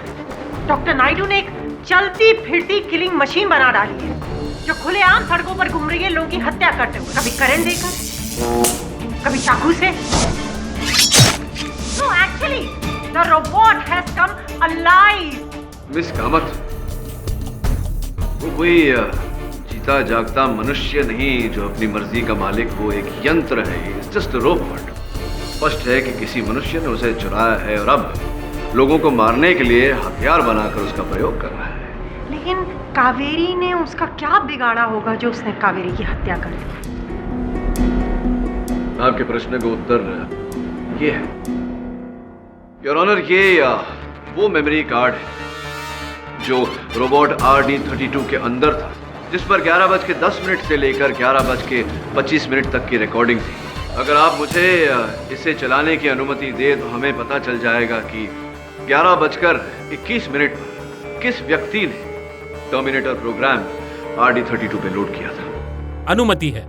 डॉक्टर नायडू ने एक चलती फिरती किलिंग मशीन बना डाली है जो खुलेआम सड़कों पर घूम रही है लोगों की हत्या करते हुए, कभी करंट देकर, कभी चाकू से। No, actually, the robot has come alive. Miss Kamat, वो कोई जीता जागता मनुष्य नहीं जो अपनी मर्जी का मालिक हो, एक यंत्र है। It's just a robot. स्पष्ट है कि किसी मनुष्य ने उसे चुराया है और अब लोगों को मारने के लिए हथियार बनाकर उसका प्रयोग कर रहा है। लेकिन कावेरी ने उसका क्या बिगाड़ा होगा जो उसने कावेरी की हत्या कर दी? आपके प्रश्न का उत्तर ये है, योर ऑनर, ये वो मेमोरी कार्ड है जो रोबोट RD32 के अंदर था, जिस पर 11:10 से लेकर 11:25 तक की रिकॉर्डिंग थी। अगर आप मुझे इसे चलाने की अनुमति दे तो हमें पता चल जाएगा कि 11:21 पर किस व्यक्ति ने टर्मिनेटर प्रोग्राम RD32 पे लोड किया था। अनुमति है।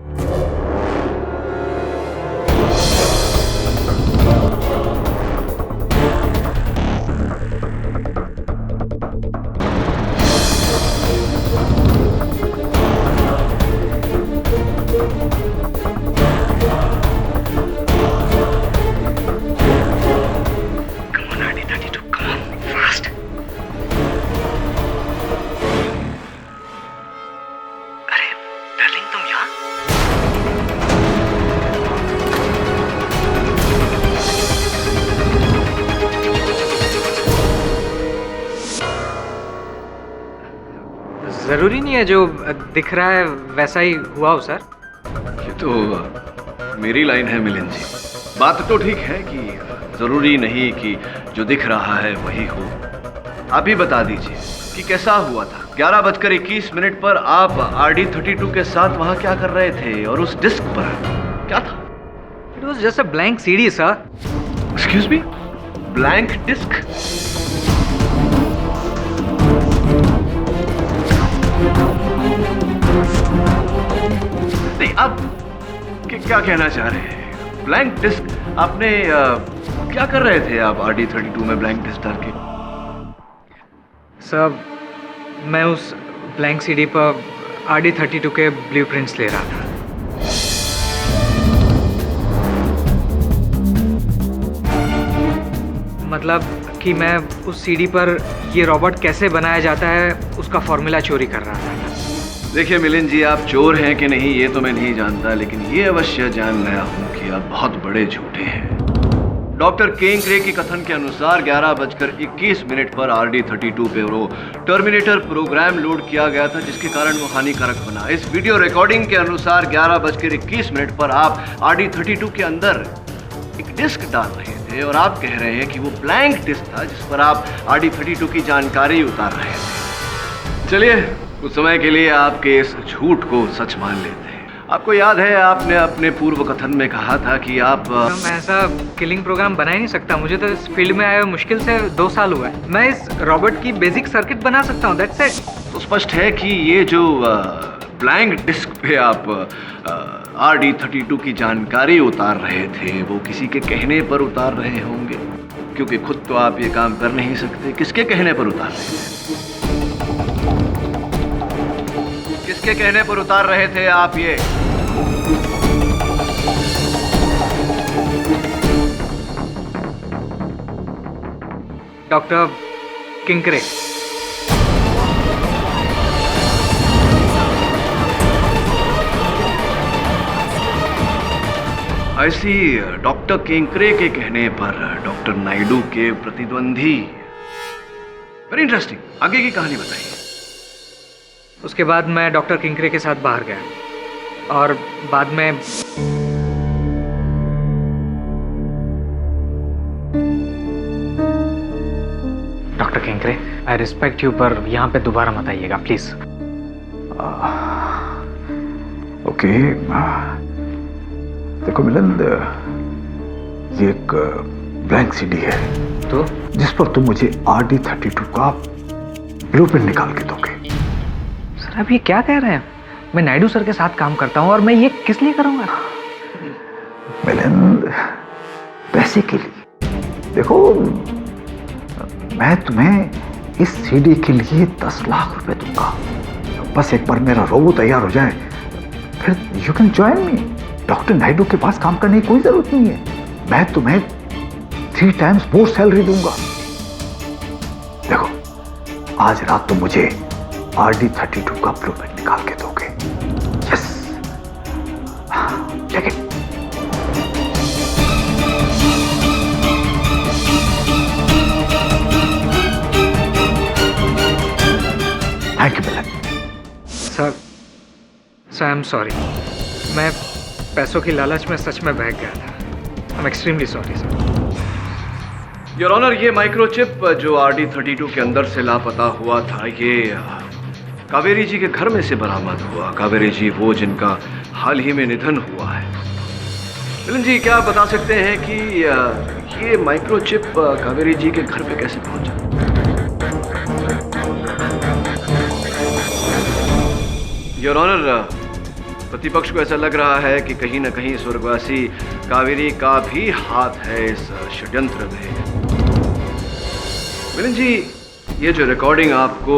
जरूरी नहीं है जो दिख रहा है वैसा ही हुआ हो सर। ये तो मेरी लाइन है मिलिंद जी। बात तो ठीक है कि जरूरी नहीं कि जो दिख रहा है वही हो। आप ही बता दीजिए कि कैसा हुआ था। 11:21 पर आप RD32 के साथ वहां क्या कर रहे थे और उस डिस्क पर क्या था? It was just a blank CD sir. Excuse me, blank disk? नहीं, आप क्या कहना चाह रहे हैं? Blank disk? आपने क्या कर रहे थे आप RD32 में ब्लैंक डिस्क डाल के? सर, मैं उस ब्लैंक सीडी पर RD32 के ब्लूप्रिंट्स ले रहा था। मतलब कि मैं उस सीडी पर ये रोबोट कैसे बनाया जाता है उसका फॉर्मूला चोरी कर रहा था। देखिए मिलिंद जी, आप चोर हैं कि नहीं ये तो मैं नहीं जानता, लेकिन ये अवश्य जान गया हूं कि आप बहुत बड़े झूठे हैं। डॉक्टर केंकरे के कथन के अनुसार 11:21 पर RD32 पे वो टर्मिनेटर प्रोग्राम लोड किया गया था जिसके कारण वो हानिकारक बना। इस वीडियो रिकॉर्डिंग के अनुसार 11:21 पर आप RD32 के अंदर एक डिस्क डाल रहे थे और आप कह रहे हैं कि वो ब्लैंक डिस्क था जिस पर आप RD32 की जानकारी उतार रहे थे। चलिए, कुछ समय के लिए आपके इस झूठ को सच मान लेते हैं। आपको याद है आपने अपने पूर्व कथन में कहा था कि आप मैं ऐसा किलिंग प्रोग्राम बना ही नहीं सकता। मुझे तो इस फील्ड में आए हुए मुश्किल से 2 साल हुआ है। मैं इस रोबोट की बेसिक सर्किट बना सकता हूँ, दैट्स इट। तो स्पष्ट है कि ये जो ब्लैंक डिस्क पे आप RD32 की जानकारी उतार रहे थे वो किसी के कहने पर उतार रहे होंगे, क्योंकि खुद तो आप ये काम कर नहीं सकते। किसके कहने पर उतार रहे थे? किसके कहने पर उतार रहे थे आप ये? डॉक्टर किंकरे। ऐसी डॉक्टर केंकरे के कहने पर डॉक्टर नायडू के प्रतिद्वंदी। Very interesting. आगे की कहानी बताइए। उसके बाद मैं डॉक्टर किंकरे के साथ बाहर गया और बाद में डॉक्टर किंकरे, आई रिस्पेक्ट यू, पर यहाँ पे दोबारा मत आइएगा प्लीज। ओके, देखो मिलिंद, ये एक ब्लैंक सीडी है तो जिस पर तुम मुझे RD32 का ब्लूप्रिंट निकाल के दोगे। सर आप ये क्या कह रहे हैं? मैं नायडू सर के साथ काम करता हूँ और मैं ये किस लिए करूँगा? मिलिंद, पैसे के लिए। देखो, मैं तुम्हें इस सीडी के लिए 10 लाख रुपए दूंगा। बस एक बार मेरा रोबो तैयार हो जाए, फिर you can join me. Doctor Naidu के पास काम करने की कोई जरूरत नहीं है। मैं तुम्हें 3 टाइम्स मोर सैलरी दूंगा। देखो, आज रात तो मुझे RD32 का ब्लूप्रिंट निकाल के दोगे। Yes, take it. Thank you Milan. Sir I am sorry. मैं पैसों की लालच में सच में बहक गया था। I am extremely sorry sir. Your honour, ये माइक्रोचिप जो RD32 के अंदर से लापता हुआ था, ये कावेरी जी के घर में से बरामद हुआ। कावेरी जी वो जिनका हाल ही में निधन हुआ है। मिलन जी, क्या आप बता सकते हैं कि ये माइक्रोचिप कावेरी जी के घर पे कैसे पहुंचा? योर ऑनर, प्रतिपक्ष को ऐसा लग रहा है कि कहीं न कहीं स्वर्गवासी कावेरी का भी हाथ है इस षड्यंत्र में। मिलन जी, ये जो रिकॉर्डिंग आपको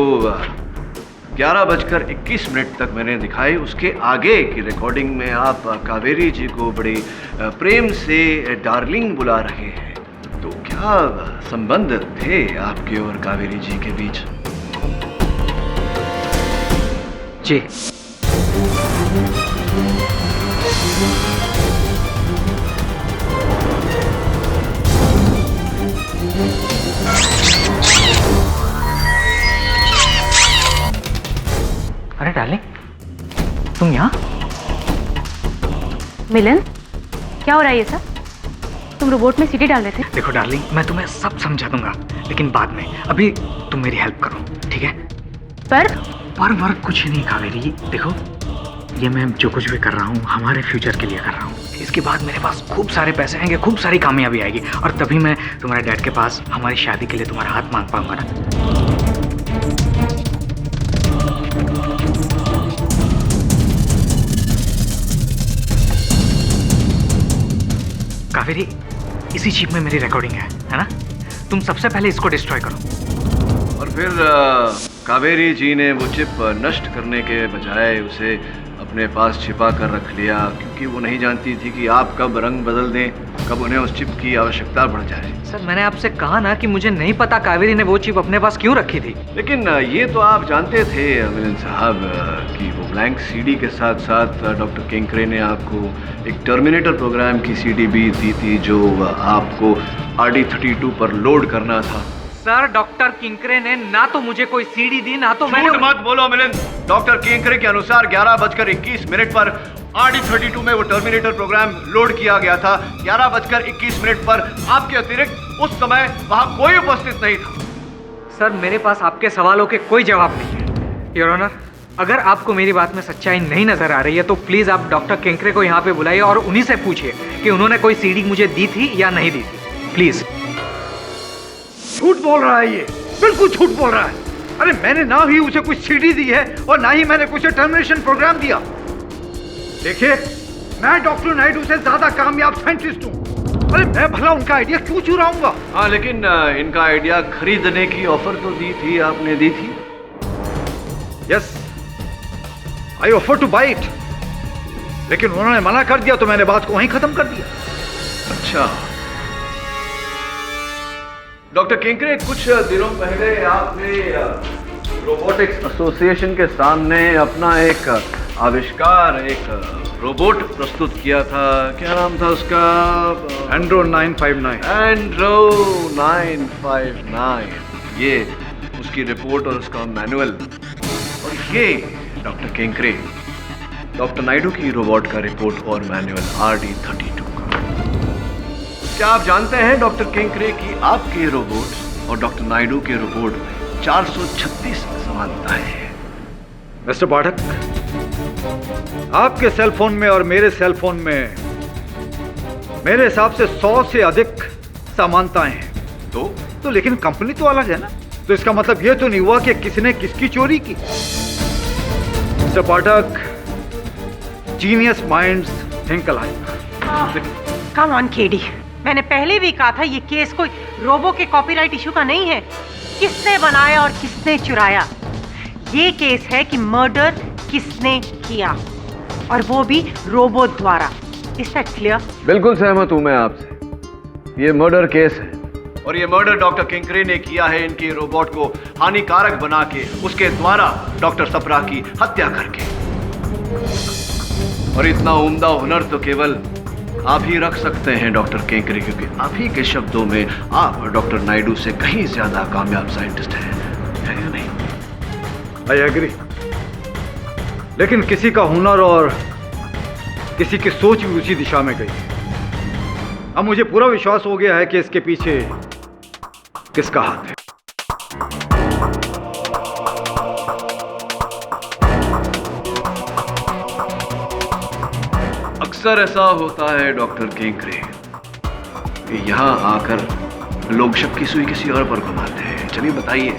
11:21 तक मैंने दिखाई, उसके आगे की रिकॉर्डिंग में आप कावेरी जी को बड़े प्रेम से डार्लिंग बुला रहे हैं। तो क्या संबंध थे आपके और कावेरी जी के बीच? जी, अरे डार्लिंग, तुम यहाँ? मिलन, क्या हो रहा है ये सब? तुम रोबोट में सीडी डाल रहे थे? देखो डार्लिंग, मैं तुम्हें सब समझा दूंगा, लेकिन बाद में। अभी तुम मेरी हेल्प करो, ठीक है? पर वर्क कुछ नहीं कावेरी। देखो, ये मैं जो कुछ भी कर रहा हूँ हमारे फ्यूचर के लिए कर रहा हूँ। इसके बाद मेरे पास खूब सारे पैसे आएंगे, खूब सारी कामयाबी आएगी, और तभी मैं तुम्हारे डैड के पास हमारी शादी के लिए तुम्हारा हाथ मांग पाऊंगा ना। कावेरी, इसी चिप में मेरी रिकॉर्डिंग है ना? तुम सबसे पहले इसको डिस्ट्रॉय करो। और फिर कावेरी जी ने वो चिप नष्ट करने के बजाय उसे अपने पास छिपा कर रख लिया, क्योंकि वो नहीं जानती थी कि आप कब रंग बदल दें, कब उन्हें उस चिप की आवश्यकता पड़ जाए। सर, मैंने आपसे कहा ना कि मुझे नहीं पता कावेरी ने वो चिप अपने पास क्यों रखी थी। लेकिन ये तो आप जानते थे मिलन साहब कि वो ब्लैंक सीडी के साथ साथ डॉक्टर केंकरे ने आपको एक टर्मिनेटर प्रोग्राम की सीडी भी दी थी, जो आपको RD32 पर लोड करना था। सर, डॉक्टर किंकरे ने ना तो मुझे कोई सीडी दी, ना तो मैंने। मत बोलो मिलन। डॉक्टर केंकरे के अनुसार 11:21 पर RD32 में वो टर्मिनेटर प्रोग्राम लोड किया गया था। 11:21 पर आपके अतिरिक्त उस समय वहां कोई उपस्थित नहीं था। सर, मेरे पास आपके सवालों के कोई जवाब नहीं है। योर ऑनर, अगर आपको मेरी बात में सच्चाई नहीं नजर आ रही है तो प्लीज आप डॉक्टर केंकरे को यहाँ पे बुलाइए और उन्हीं से पूछिए कि उन्होंने कोई सीडी मुझे दी थी या नहीं दी थी, प्लीज। झूठ बोल रहा है ये, बिल्कुल झूठ बोल रहा है। अरे मैंने ना ही उसे कुछ सीडी दी है और ना ही मैंने कुछ टर्मिनेशन प्रोग्राम दिया। देखिए, मैं डॉक्टर नायडू से ज्यादा कामयाब साइंटिस्ट हूँ। अरे मैं भला उनका आइडिया क्यों चुराऊंगा? हाँ, लेकिन इनका आइडिया खरीदने की ऑफर तो दी थी, आपने दी थी। Yes, I offer to buy it, लेकिन उन्होंने मना कर दिया तो मैंने बात को वहीं खत्म कर दिया। अच्छा डॉक्टर केंकरे, कुछ दिनों पहले आपने रोबोटिक्स एसोसिएशन के सामने अपना एक आविष्कार, एक रोबोट प्रस्तुत किया था। क्या नाम था उसका? एंड्रो 959। एंड्रो 959, ये उसकी रिपोर्ट और उसका मैनुअल। और ये डॉक्टर केंकरे, डॉक्टर नायडू की रोबोट का रिपोर्ट और मैनुअल RD32 का। क्या आप जानते हैं डॉक्टर केंकरे की आपके रोबोट और डॉक्टर नायडू के रोबोट में 436 समानताएं हैं। मिस्टर पाठक, आपके सेल फोन में और मेरे सेल फोन में मेरे हिसाब से 100 से अधिक समानताएं हैं। तो लेकिन कंपनी तो अलग है ना, तो इसका मतलब यह तो नहीं हुआ कि किसने किसकी चोरी की। Mister Pathak, genius minds think alike. Come on KD, मैंने पहले भी कहा था ये केस कोई रोबो के कॉपीराइट इशू का नहीं है। किसने बनाया और किसने चुराया, ये केस है कि मर्डर किसने किया, और वो भी रोबो द्वारा। Is that clear? बिल्कुल सहमत हूं मैं आपसे, ये मर्डर केस है और ये मर्डर डॉक्टर किंकरे ने किया है इनके रोबोट को हानिकारक बना के, उसके द्वारा डॉक्टर सप्रा की हत्या करके। और इतना उम्दा हुनर तो केवल आप ही रख सकते हैं डॉक्टर किंकरे, क्योंकि आप ही के शब्दों में आप डॉक्टर नायडू से कहीं ज्यादा कामयाब साइंटिस्ट हैं, है या नहीं? आई एग्री, लेकिन किसी का हुनर और किसी की सोच भी उसी दिशा में गई। अब मुझे पूरा विश्वास हो गया है कि इसके पीछे किसका हाथ है। अक्सर ऐसा होता है डॉक्टर किंकरे कि यहाँ आकर लोग शक की सुई किसी और पर घुमाते हैं। चलिए बताइए,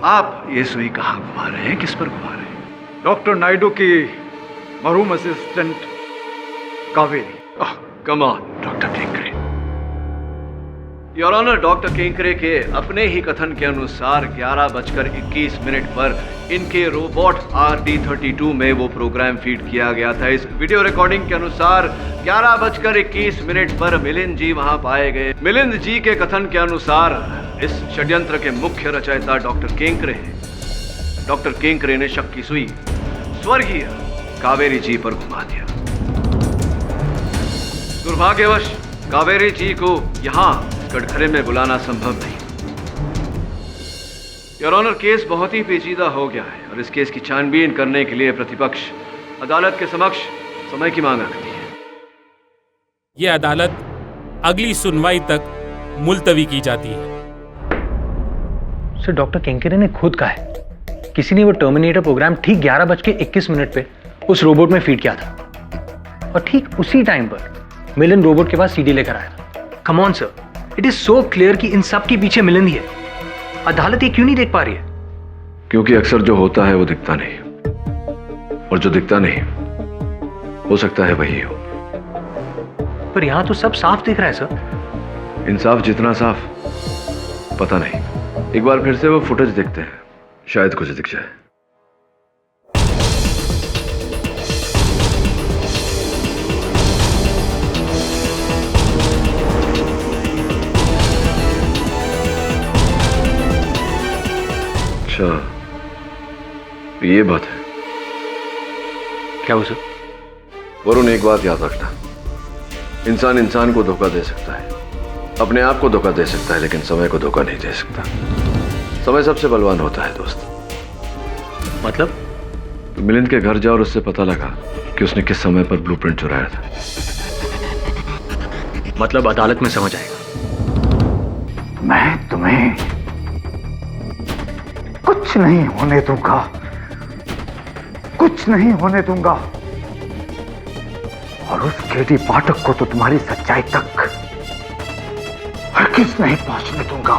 आप ये सुई कहाँ घुमा रहे हैं, किस पर घुमा रहे हैं? डॉक्टर नायडू की मरहूम assistant Kaveri. Come on doctor Kinkare. Your honour, doctor Kinkare के अपने ही कथन के अनुसार 11:21 पर इनके रोबोट RD32 में वो प्रोग्राम फीड किया गया था। इस वीडियो रिकॉर्डिंग के अनुसार 11:21 पर मिलिंद जी वहां पाए गए। मिलिंद जी के कथन के अनुसार इस षड्यंत्र के मुख्य रचयिता डॉक्टर किंकरे हैं। डॉक्टर किंकरे ने शक की सुई स्वर्गीय कावेरी जी पर घुमा दिया। दुर्भाग्यवश कावेरी जी को यहाँ कटघरे में बुलाना संभव नहीं। योर ऑनर, केस बहुत ही पेचीदा हो गया है और इस केस की छानबीन करने के लिए प्रतिपक्ष अदालत के समक्ष समय की मांग रखती है। ये अदालत अगली सुनवाई तक मुलतवी की जाती है। सर, डॉक्टर किंकरे ने खुद कहा है किसी ने वो टर्मिनेटर प्रोग्राम ठीक 11:21 पे उस रोबोट में फीड किया था, और ठीक उसी टाइम पर मिलिंद रोबोट के पास सीडी लेकर आया था। Come on sir, it is so clear कि इन सब के पीछे मिलिंद ही है। अदालत ये क्यों नहीं देख पा रही है? क्योंकि अक्सर जो होता है वो दिखता नहीं, और जो दिखता नहीं हो सकता है वही हो। पर यहां तो सब साफ दिख रहा है सर। इंसाफ जितना साफ पता नहीं। एक बार फिर से वो फुटेज देखते हैं, शायद कुछ दिख जाए। अच्छा, ये बात है। क्या हो सर? वरुण, एक बात याद रखना, इंसान इंसान को धोखा दे सकता है, अपने आप को धोखा दे सकता है, लेकिन समय को धोखा नहीं दे सकता। समय सबसे बलवान होता है दोस्त। मतलब? तो मिलिंद के घर जाओ और उससे पता लगा कि उसने किस समय पर ब्लूप्रिंट चुराया था। मतलब अदालत में समझ आएगा। मैं तुम्हें कुछ नहीं होने दूंगा, कुछ नहीं होने दूंगा, और उस केडी पाठक को तो तुम्हारी सच्चाई तक हरगिज़ नहीं पहुंचने दूंगा,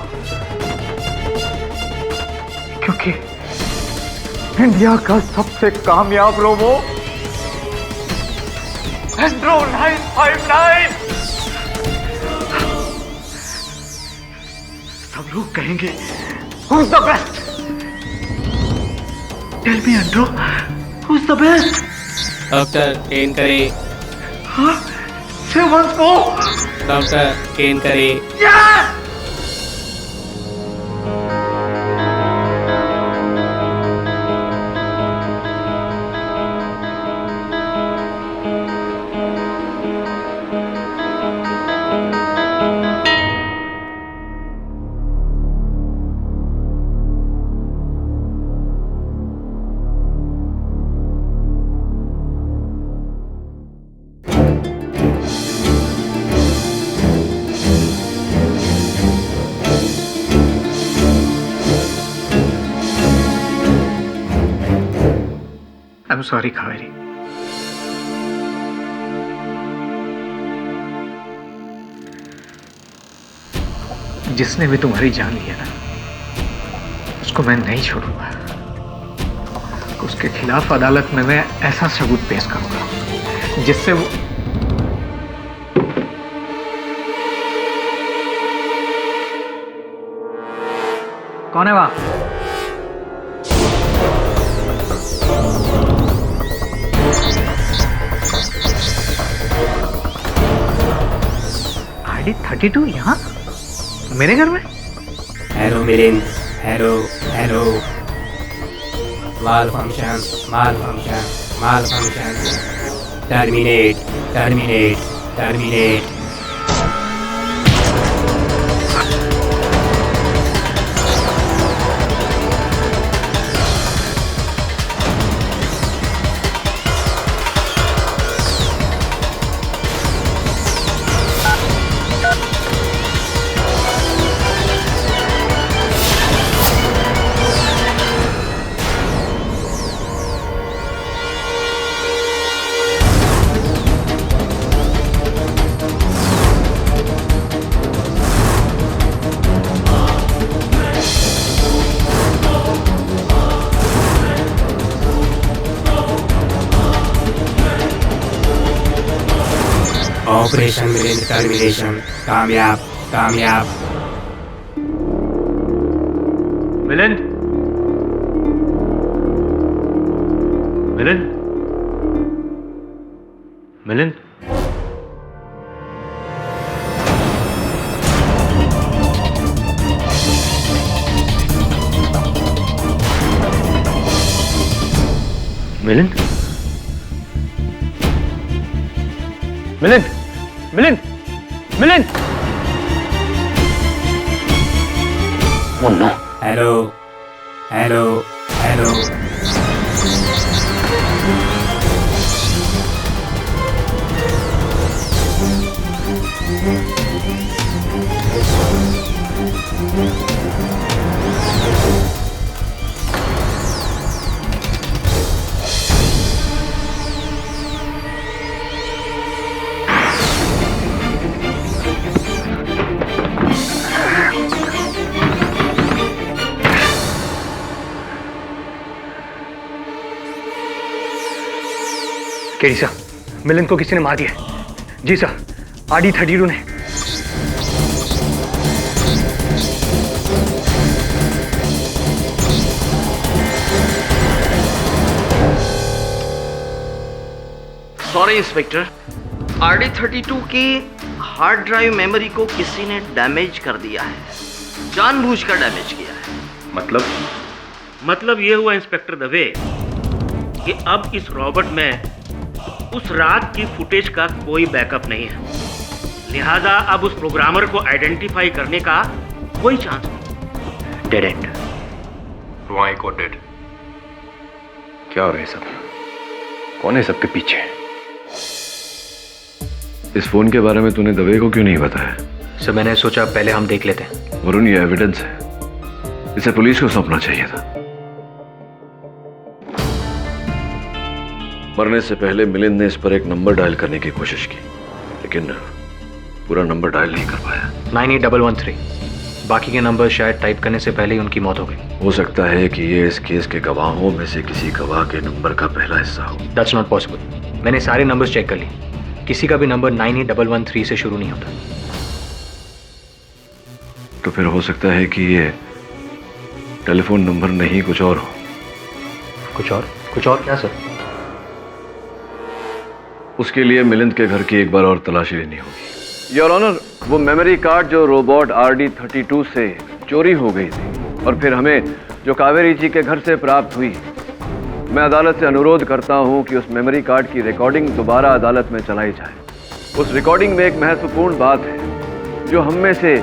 क्योंकि इंडिया का सबसे कामयाब रोबो एंड्रो 959 सब लोग कहेंगे who's the best? Tell me, Andrew, who's the best? Doctor Kinkare. Huh? Say once more. Doctor Kinkare. Yes! I'm sorry, Kaveri. जिसने भी तुम्हारी जान ली है ना, उसको मैं नहीं छोड़ूंगा। उसके खिलाफ अदालत में मैं ऐसा सबूत पेश करूंगा जिससे वो कौन है वहां? आईडी 32 यहाँ मेरे घर में? Hello Milind, hello hello. Malfunction. Terminate. Operation Milind termination कामयाब। Milind. Oh no. Hello. KD sir, Milind को किसी ने मार दिया है। जी सर, आरडी 32 ने। सॉरी इंस्पेक्टर, आरडी 32 की हार्ड ड्राइव मेमोरी को किसी ने डैमेज कर दिया है, जानबूझकर डैमेज किया है। मतलब ये हुआ इंस्पेक्टर दवे कि अब इस रॉबर्ट में उस रात की फुटेज का कोई बैकअप नहीं है, लिहाजा अब उस प्रोग्रामर को आइडेंटिफाई करने का कोई चांस नहीं। Dead and. वहाँ एक और डेड। क्या हो रहा है सब? कौन है सबके पीछे? इस फोन के बारे में तूने दवे को क्यों नहीं बताया? सर, मैंने सोचा पहले हम देख लेते हैं। वरुण, ये एविडेंस है, इसे पुलिस को सौंपना चाहिए था। मरने से पहले मिलिंद ने इस पर एक नंबर डायल करने की कोशिश की, लेकिन पूरा नंबर डायल नहीं कर पाया। 98113। बाकी के नंबर शायद टाइप करने से पहले ही उनकी मौत हो गई। हो सकता है कि ये इस केस के गवाहों में से किसी गवाह के नंबर का पहला हिस्सा हो। That's not possible। मैंने सारे नंबर्स चेक कर लिए, किसी का भी नंबर 98113 से शुरू नहीं होता। तो फिर हो सकता है कि ये टेलीफोन नंबर नहीं कुछ और हो। कुछ और क्या सर? उसके लिए मिलिंद के घर की एक बार और तलाशी लेनी होगी। योर ऑनर, वो मेमोरी कार्ड जो रोबोट आरडी 32 से चोरी हो गई थी और फिर हमें जो कावेरी जी के घर से प्राप्त हुई, मैं अदालत से अनुरोध करता हूं कि उस मेमोरी कार्ड की रिकॉर्डिंग दोबारा अदालत में चलाई जाए। उस रिकॉर्डिंग में एक महत्वपूर्ण बात है जो हम में से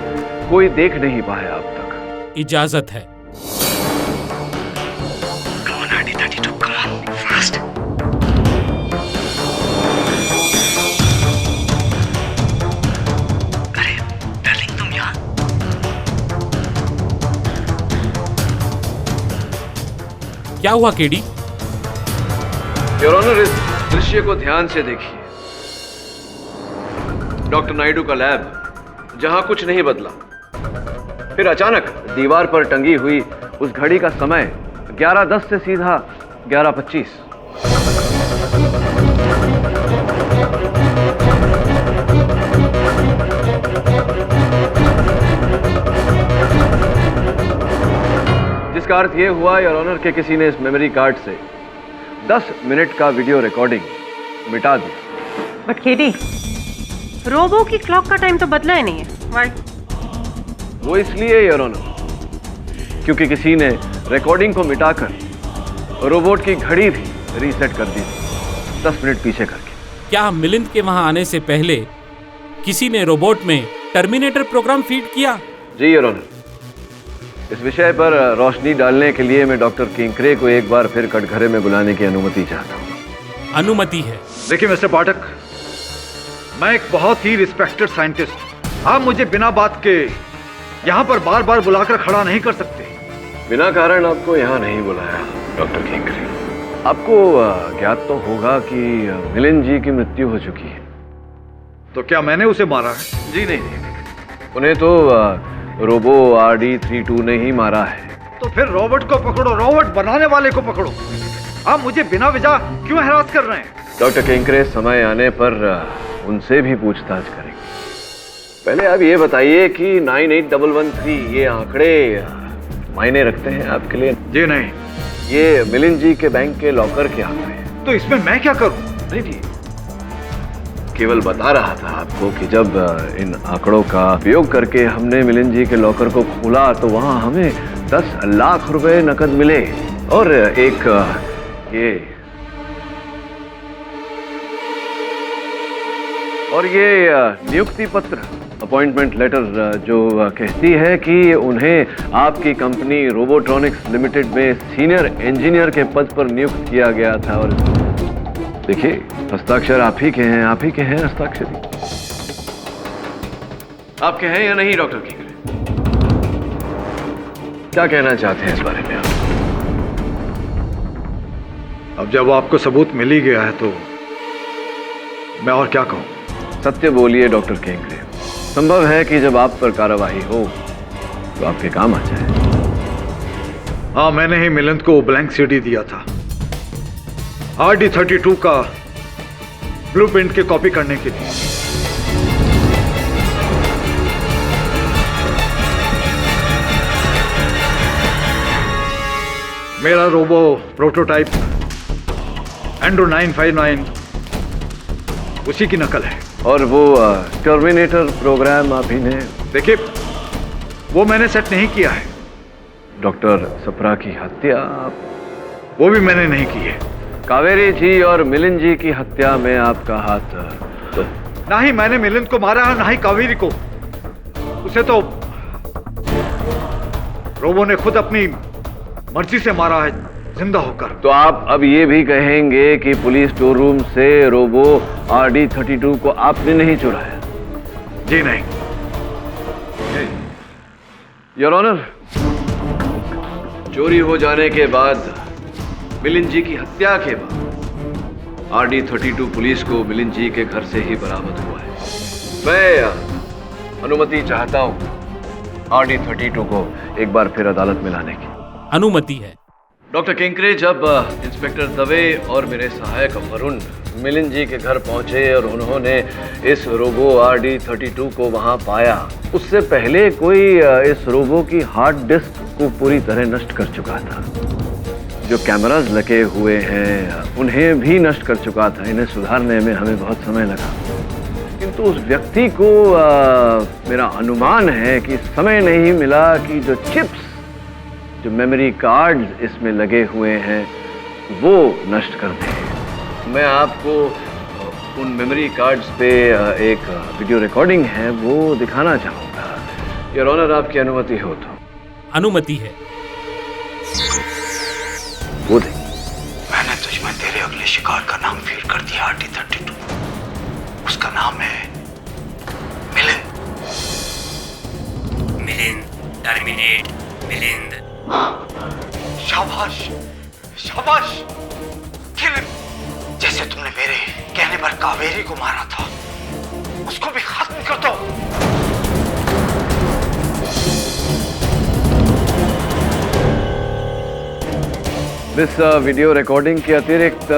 कोई देख नहीं पाया अब तक। इजाजत है। क्या हुआ केडी? योर ऑनर, इस दृश्य को ध्यान से देखिए। डॉक्टर नायडू का लैब, जहां कुछ नहीं बदला, फिर अचानक दीवार पर टंगी हुई उस घड़ी का समय 11:10 से सीधा 11:25। जिसका अर्थ ये हुआ योर ऑनर के किसी ने इस मेमोरी कार्ड से 10 मिनट का वीडियो रिकॉर्डिंग मिटा दिया। बट केडी, रोबो की क्लॉक का टाइम तो बदला ही नहीं है। व्हाई? वो इसलिए योर ऑनर क्योंकि किसी ने रिकॉर्डिंग को मिटाकर रोबोट की घड़ी भी रीसेट कर दी 10 मिनट पीछे करके। क्या मिलिंद के वहां आने से पहले किसी ने रोबोट में टर्मिनेटर प्रोग्राम फीड किया? जी योर ऑनर, इस विषय पर रोशनी डालने के लिए मैं डॉक्टर किंकरे को एक बार फिर कटघरे में बुलाने की अनुमति चाहता हूँ। अनुमति है। देखिए मिस्टर पाठक, मैं एक बहुत ही रिस्पेक्टेड साइंटिस्ट हूँ। आप मुझे बिना बात के यहाँ पर बार बार बुलाकर खड़ा नहीं कर सकते। बिना कारण आपको यहाँ नहीं बुलाया डॉक्टर किंकरे। आपको ज्ञात तो होगा कि मिलिंद जी की मृत्यु हो चुकी है। तो क्या मैंने उसे मारा है? जी नहीं, उन्हें तो रोबो RD32 ने ही मारा है। तो फिर रोबोट को पकड़ो, रोबोट बनाने वाले को पकड़ो। आप मुझे बिना वजह क्यों हरास कर रहे हैं? डॉक्टर किंकरे, समय आने पर उनसे भी पूछताछ करेंगे। पहले आप ये बताइए कि 98113 ये आंकड़े मायने रखते हैं आपके लिए? जी नहीं। ये मिलिंद जी के बैंक के लॉकर के आंकड़े हैं। तो इसमें मैं क्या करूं? नहीं जी, केवल बता रहा था आपको कि जब इन आंकड़ों का उपयोग करके हमने मिलिंद जी के लॉकर को खोला तो वहां हमें 10 लाख रुपए नकद मिले और एक ये नियुक्ति पत्र, अपॉइंटमेंट लेटर जो कहती है कि उन्हें आपकी कंपनी रोबोट्रॉनिक्स लिमिटेड में सीनियर इंजीनियर के पद पर नियुक्त किया गया था। और देखिए, हस्ताक्षर आप ही के हैं, आप ही के हैं हस्ताक्षरी। आपके हैं या नहीं डॉक्टर किंकरे? क्या कहना चाहते हैं इस बारे में आप? अब जब आपको सबूत मिल ही गया है तो मैं और क्या कहूं? सत्य बोलिए डॉक्टर किंकरे। संभव है कि जब आप पर कार्रवाई हो तो आपके काम आ जाए। हाँ, मैंने ही मिलिंद को ब्लैंक सीडी दिया था RD32 का ब्लूप्रिंट की कॉपी करने के लिए। मेरा रोबो प्रोटोटाइप एंड्रो 959 उसी की नकल है। और वो टर्मिनेटर प्रोग्राम आप ही ने? देखिए, वो मैंने सेट नहीं किया है। डॉक्टर सप्रा की हत्या? वो भी मैंने नहीं की है। कावेरी जी और मिलिंद जी की हत्या में आपका हाथ? ना ही मैंने मिलिंद को मारा है, ना ही कावेरी को। उसे तो रोबो ने खुद अपनी मर्जी से मारा है, जिंदा होकर। तो आप अब ये भी कहेंगे कि पुलिस स्टोर रूम से रोबो RD32 को आपने नहीं चुराया? जी नहीं। योर ऑनर, चोरी हो जाने के बाद, मिलिंद जी की हत्या के बाद RD32 पुलिस को मिलिंद जी के घर से ही बरामद हुआ है। मैं अनुमति चाहता हूं RD32 को एक बार फिर अदालत में लाने की। अनुमति है। डॉक्टर किंकरे, जब इंस्पेक्टर दवे और मेरे सहायक वरुण मिलिंद जी के घर पहुंचे और उन्होंने इस रोबो RD32 को वहां पाया, उससे पहले कोई इस रोबो की हार्ड डिस्क को पूरी तरह नष्ट कर चुका था। जो कैमरास लगे हुए हैं उन्हें भी नष्ट कर चुका था। इन्हें सुधारने में हमें बहुत समय लगा, किंतु उस व्यक्ति को मेरा अनुमान है कि समय नहीं मिला कि जो चिप्स, जो मेमोरी कार्ड्स इसमें लगे हुए हैं वो नष्ट कर दें। मैं आपको उन मेमोरी कार्ड्स पे एक वीडियो रिकॉर्डिंग है वो दिखाना चाहूँगा। योर ऑनर, आपकी अनुमति हो तो? अनुमति है। वो देख, मैंने तुझ में तेरे अगले शिकार का नाम फीड कर दिया RD32। उसका नाम है मिलिंद। मिलिंद, टर्मिनेट मिलिंद। शाबाश, शाबाश। Kill him. जैसे तुमने मेरे कहने पर कावेरी को मारा था, उसको भी खत्म कर दो। इस वीडियो रिकॉर्डिंग के अतिरिक्त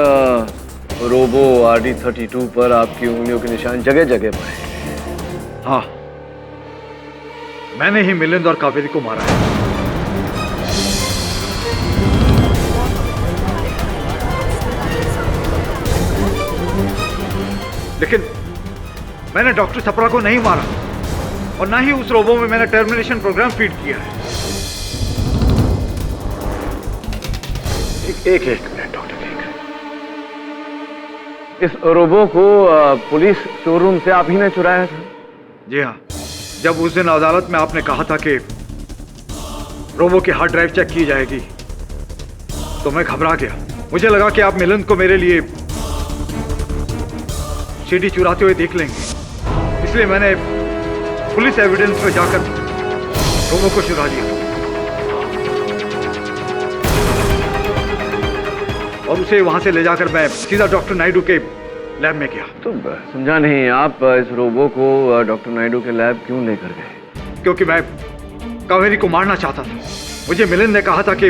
रोबो RD32 पर आपकी उंगलियों के निशान जगह जगह पर। हाँ, मैंने ही मिलिंद और कावेरी को मारा है। लेकिन मैंने डॉक्टर सप्रा को नहीं मारा और ना ही उस रोबो में मैंने टर्मिनेशन प्रोग्राम फीड किया है। एक मिनट डॉक्टर, इस रोबो को पुलिस शोरूम से आप ही ने चुराया था? जी हाँ, जब उस दिन अदालत में आपने कहा था कि रोबो की हार्ड ड्राइव चेक की जाएगी तो मैं घबरा गया। मुझे लगा कि आप मिलिंद को मेरे लिए सीडी चुराते हुए देख लेंगे, इसलिए मैंने पुलिस एविडेंस में जाकर रोबो को चुरा लिया और उसे वहां से ले जाकर मैं सीधा डॉक्टर नायडू के लैब में गया। तो समझा नहीं, आप इस रोबो को डॉक्टर नायडू के लैब क्यों लेकर गए? क्योंकि मैं कावेरी को मारना चाहता था। मुझे मिलिंद ने कहा था कि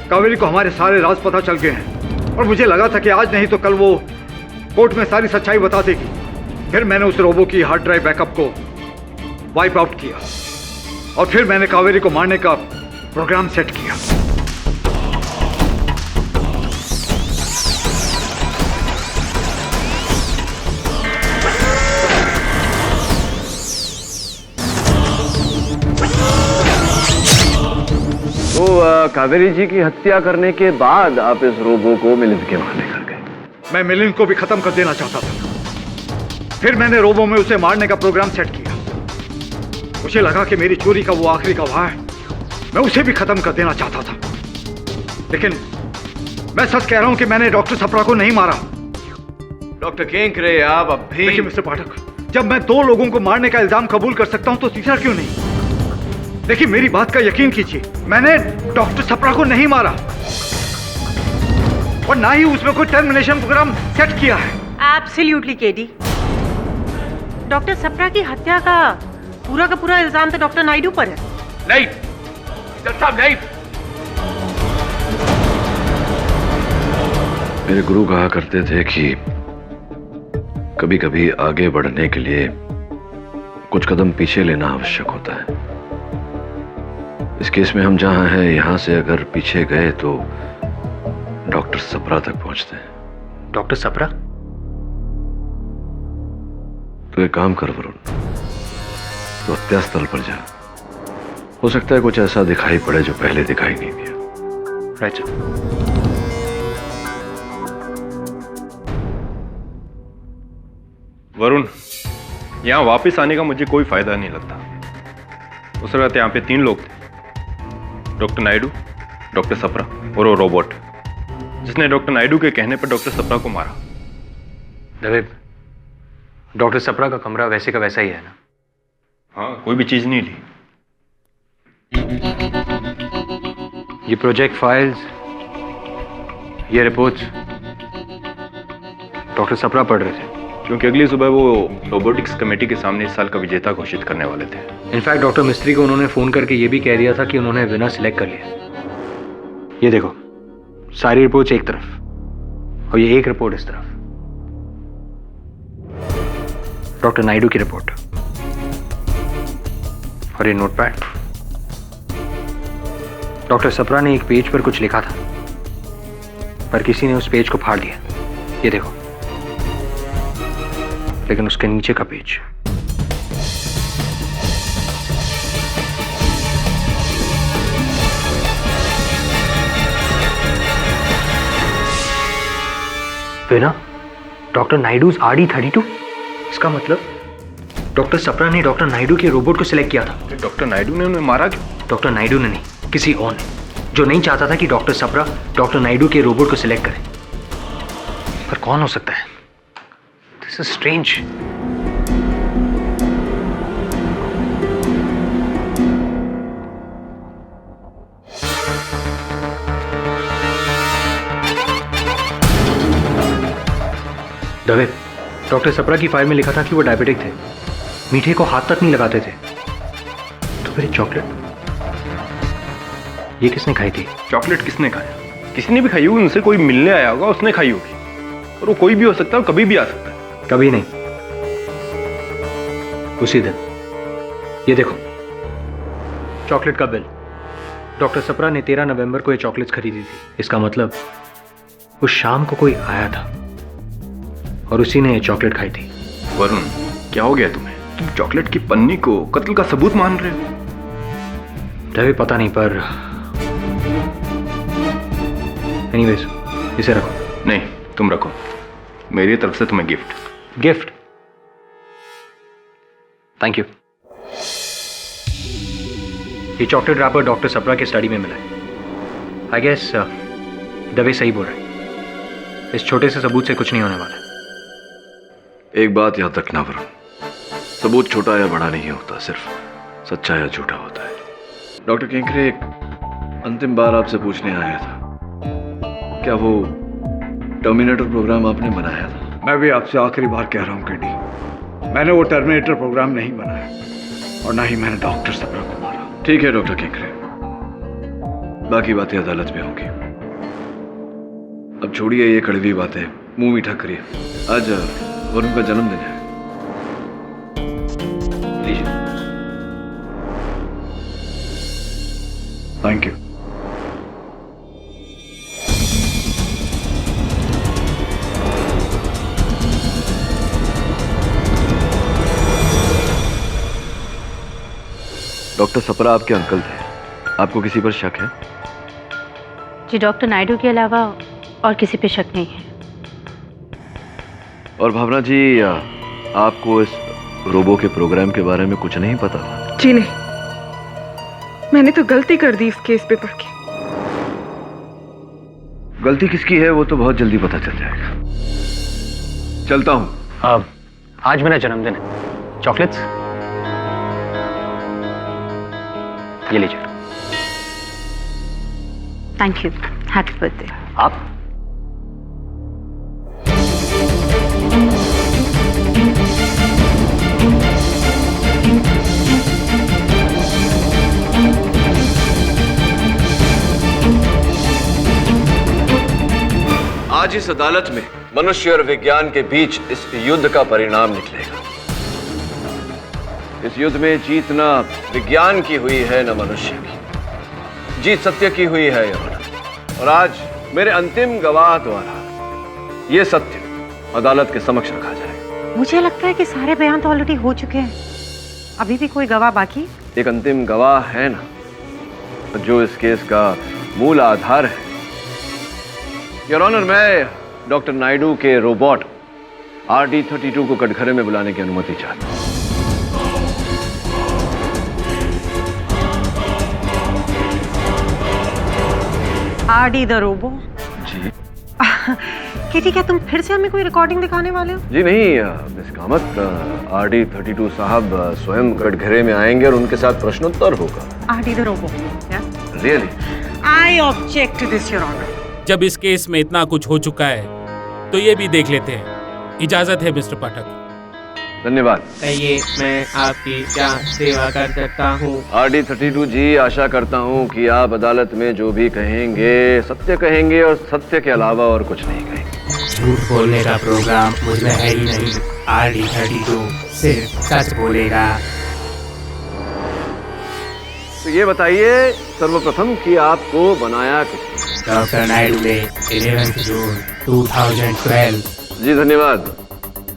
कावेरी को हमारे सारे राज पता चल गए हैं और मुझे लगा था कि आज नहीं तो कल वो कोर्ट में सारी सच्चाई बता देगी। फिर मैंने उस रोबो की हार्ड ड्राइव बैकअप को वाइप आउट किया और फिर मैंने कावेरी को मारने का प्रोग्राम सेट किया। तो कावेरी जी की हत्या करने के बाद आप इस रोबो को मिलिंद के वहां लेकर गए? मैं मिलिंद को भी खत्म कर देना चाहता था। फिर मैंने रोबो में उसे मारने का प्रोग्राम सेट किया। मुझे लगा कि मेरी चोरी का वो आखिरी गवाह है, मैं उसे भी खत्म कर देना चाहता था। लेकिन मैं सच कह रहा हूं कि मैंने डॉक्टर सप्रा को नहीं मारा। डॉक्टर केंकरे, आप अब भी... देखिए मिस्टर पाठक, जब मैं 2 लोगों को मारने का इल्जाम कबूल कर सकता हूं तो तीसरा क्यों नहीं? देखिए मेरी बात का यकीन कीजिए, मैंने डॉक्टर सप्रा को नहीं मारा और ना ही उसमें कोई टर्मिनेशन प्रोग्राम सेट किया है। एब्सोल्युटली केडी, डॉक्टर सप्रा की हत्या का पूरा इल्जाम तो डॉक्टर नायडू पर है। नहीं डॉक्टर साहब, नहीं। मेरे गुरु कहा करते थे कि कभी कभी आगे बढ़ने के लिए कुछ कदम पीछे लेना आवश्यक होता है। इस केस में हम जहां हैं, यहां से अगर पीछे गए तो डॉक्टर सप्रा तक पहुंचते हैं। डॉक्टर सप्रा? तो एक काम कर वरुण, तो हत्या स्थल पर जा। हो सकता है कुछ ऐसा दिखाई पड़े जो पहले दिखाई नहीं दिया। Right sir. वरुण, यहाँ वापस आने का मुझे कोई फायदा नहीं लगता। उस वक्त यहाँ पे 3 लोग थे, डॉक्टर नायडू, डॉक्टर सप्रा और वो रोबोट जिसने डॉक्टर नायडू के कहने पर डॉक्टर सप्रा को मारा। दवे, डॉक्टर सप्रा का कमरा वैसे का वैसा ही है ना? हाँ, कोई भी चीज नहीं ली। ये प्रोजेक्ट फाइल्स, ये रिपोर्ट्स डॉक्टर सप्रा पढ़ रहे थे क्योंकि अगली सुबह वो रोबोटिक्स कमेटी के सामने इस साल का विजेता घोषित करने वाले थे। इनफैक्ट डॉक्टर मिस्त्री को उन्होंने फोन करके ये भी कह दिया था कि उन्होंने विनर सिलेक्ट कर लिया। ये देखो, सारी रिपोर्ट्स एक तरफ और ये एक रिपोर्ट इस तरफ, डॉक्टर नायडू की रिपोर्ट। और ये नोटपैड, डॉक्टर सप्रा ने एक पेज पर कुछ लिखा था पर किसी ने उस पेज को फाड़ दिया। ये देखो, लेकिन उसके नीचे का पेज बिना डॉक्टर नायडूज RD32। इसका मतलब डॉक्टर सप्रा ने डॉक्टर नायडू के रोबोट को सिलेक्ट किया था। डॉक्टर नायडू ने उन्हें मारा क्यों? डॉक्टर नायडू ने नहीं, किसी और ने, जो नहीं चाहता था कि डॉक्टर सप्रा डॉक्टर नायडू के रोबोट को सिलेक्ट करे। पर कौन हो सकता है? This is strange. Dave, doctor Sapra की फाइल में लिखा था कि वो डायबिटिक थे, मीठे को हाथ तक नहीं लगाते थे। तो फिर चॉकलेट ये किसने खाई थी? चॉकलेट किसने खाया? किसी ने भी खाई होगी, उनसे कोई मिलने आया होगा, उसने खाई होगी। और वो कोई भी हो सकता है, कभी भी आ सकता है। कभी नहीं, उसी दिन। ये देखो, चॉकलेट का बिल। डॉक्टर सप्रा ने 13 नवंबर को ये चॉकलेट्स खरीदी थी। इसका मतलब उस शाम को कोई आया था और उसी ने ये चॉकलेट खाई थी। वरुण, क्या हो गया तुम्हें? तुम चॉकलेट की पन्नी को कत्ल का सबूत मान रहे हो? मुझे पता नहीं, पर एनीवेज इसे रखो। नहीं, तुम रखो, मेरी तरफ से तुम्हें गिफ्ट। गिफ्ट? Thank you. ये चॉकलेट रैपर डॉक्टर सप्रा के स्टडी में मिला है। आई गेस दवे सही बोल रहे हैं। इस छोटे से सबूत से कुछ नहीं होने वाला। एक बात याद रखना वरुण, सबूत छोटा या बड़ा नहीं होता, सिर्फ सच्चा या झूठा होता है। डॉक्टर केंकरे, एक अंतिम बार आपसे पूछने आया था, क्या वो टर्मिनेटर प्रोग्राम आपने बनाया था? मैं भी आपसे आखिरी बार कह रहा हूँ केडी, मैंने वो टर्मिनेटर प्रोग्राम नहीं बनाया और ना ही मैंने डॉक्टर सप्रा को मारा। ठीक है डॉक्टर केंकरे, बाकी बातें अदालत में होंगी। अब छोड़िए ये कड़वी बातें, मुंह मीठा करिए। आज वरुण का जन्मदिन है, लीजिए। Thank you. डॉक्टर सप्रा आपके अंकल थे, आपको किसी पर शक है? जी, डॉक्टर नायडू के अलावा और किसी पे शक नहीं है। और भावना जी, आपको इस रोबो के प्रोग्राम के बारे में कुछ नहीं पता था? जी नहीं, मैंने तो गलती कर दी इस केस पे पढ़ के। गलती किसकी है वो तो बहुत जल्दी पता चल जाएगा। चलता हूं। आज मेरा जन्मदिन है। चॉकलेट्स ये लीजिए। Thank you, happy birthday. आप? आज इस अदालत में मनुष्य और विज्ञान के बीच इस युद्ध का परिणाम निकलेगा। इस युद्ध में जीत न विज्ञान की हुई है न मनुष्य की, जीत सत्य की हुई है और आज मेरे अंतिम गवाह द्वारा यह सत्य अदालत के समक्ष रखा जाएगा। मुझे लगता है कि सारे बयान तो ऑलरेडी हो चुके हैं, अभी भी कोई गवाह बाकी? एक अंतिम गवाह है ना, जो इस केस का मूल आधार है। योर ऑनर, मैं डॉक्टर नायडू के रोबोट RD32 को कटघरे में बुलाने की अनुमति चाहता हूं। RD the robo? जी। किटी, क्या तुम फिर से हमें कोई रिकॉर्डिंग दिखाने वाले हो? जी नहीं मिस कामत, RD32 साहब स्वयं कटघरे में आएंगे और उनके साथ प्रश्नोत्तर होगा। RD the robo? Really? I object to this your honour. जब इस केस में इतना कुछ हो चुका है तो ये भी देख लेते हैं। इजाजत है मिस्टर पाठक। धन्यवाद। कहिए, मैं आपकी क्या सेवा कर सकता हूँ? RD32 जी, आशा करता हूँ कि आप अदालत में जो भी कहेंगे सत्य कहेंगे और सत्य के अलावा और कुछ नहीं कहेंगे। झूठ बोलने का प्रोग्राम मुझमें है ही नहीं। RD32 सिर्फ सच बोलेगा। तो ये बताइए सर्वप्रथम कि आपको बनाया किसने? डॉक्टर नायडू ने 11 जून 2012। जी धन्यवाद।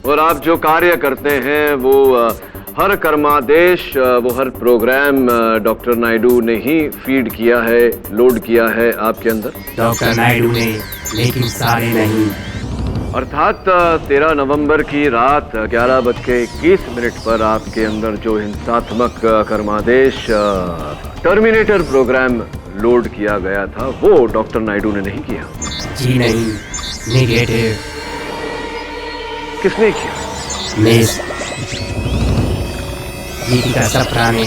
और आप जो कार्य करते हैं वो हर कर्मादेश, वो हर प्रोग्राम डॉक्टर नायडू ने ही फीड किया है, लोड किया है आपके अंदर? डॉक्टर नायडू ने, लेकिन सारे नहीं। अर्थात 13 नवंबर की रात 11:21 पर आपके अंदर जो हिंसात्मक कर्मादेश टर्मिनेटर प्रोग्राम लोड किया गया था वो डॉक्टर नायडू ने नहीं किया? जी नहीं, नेगेटिव। किसने किया? मिस गीतिका सप्रा ने।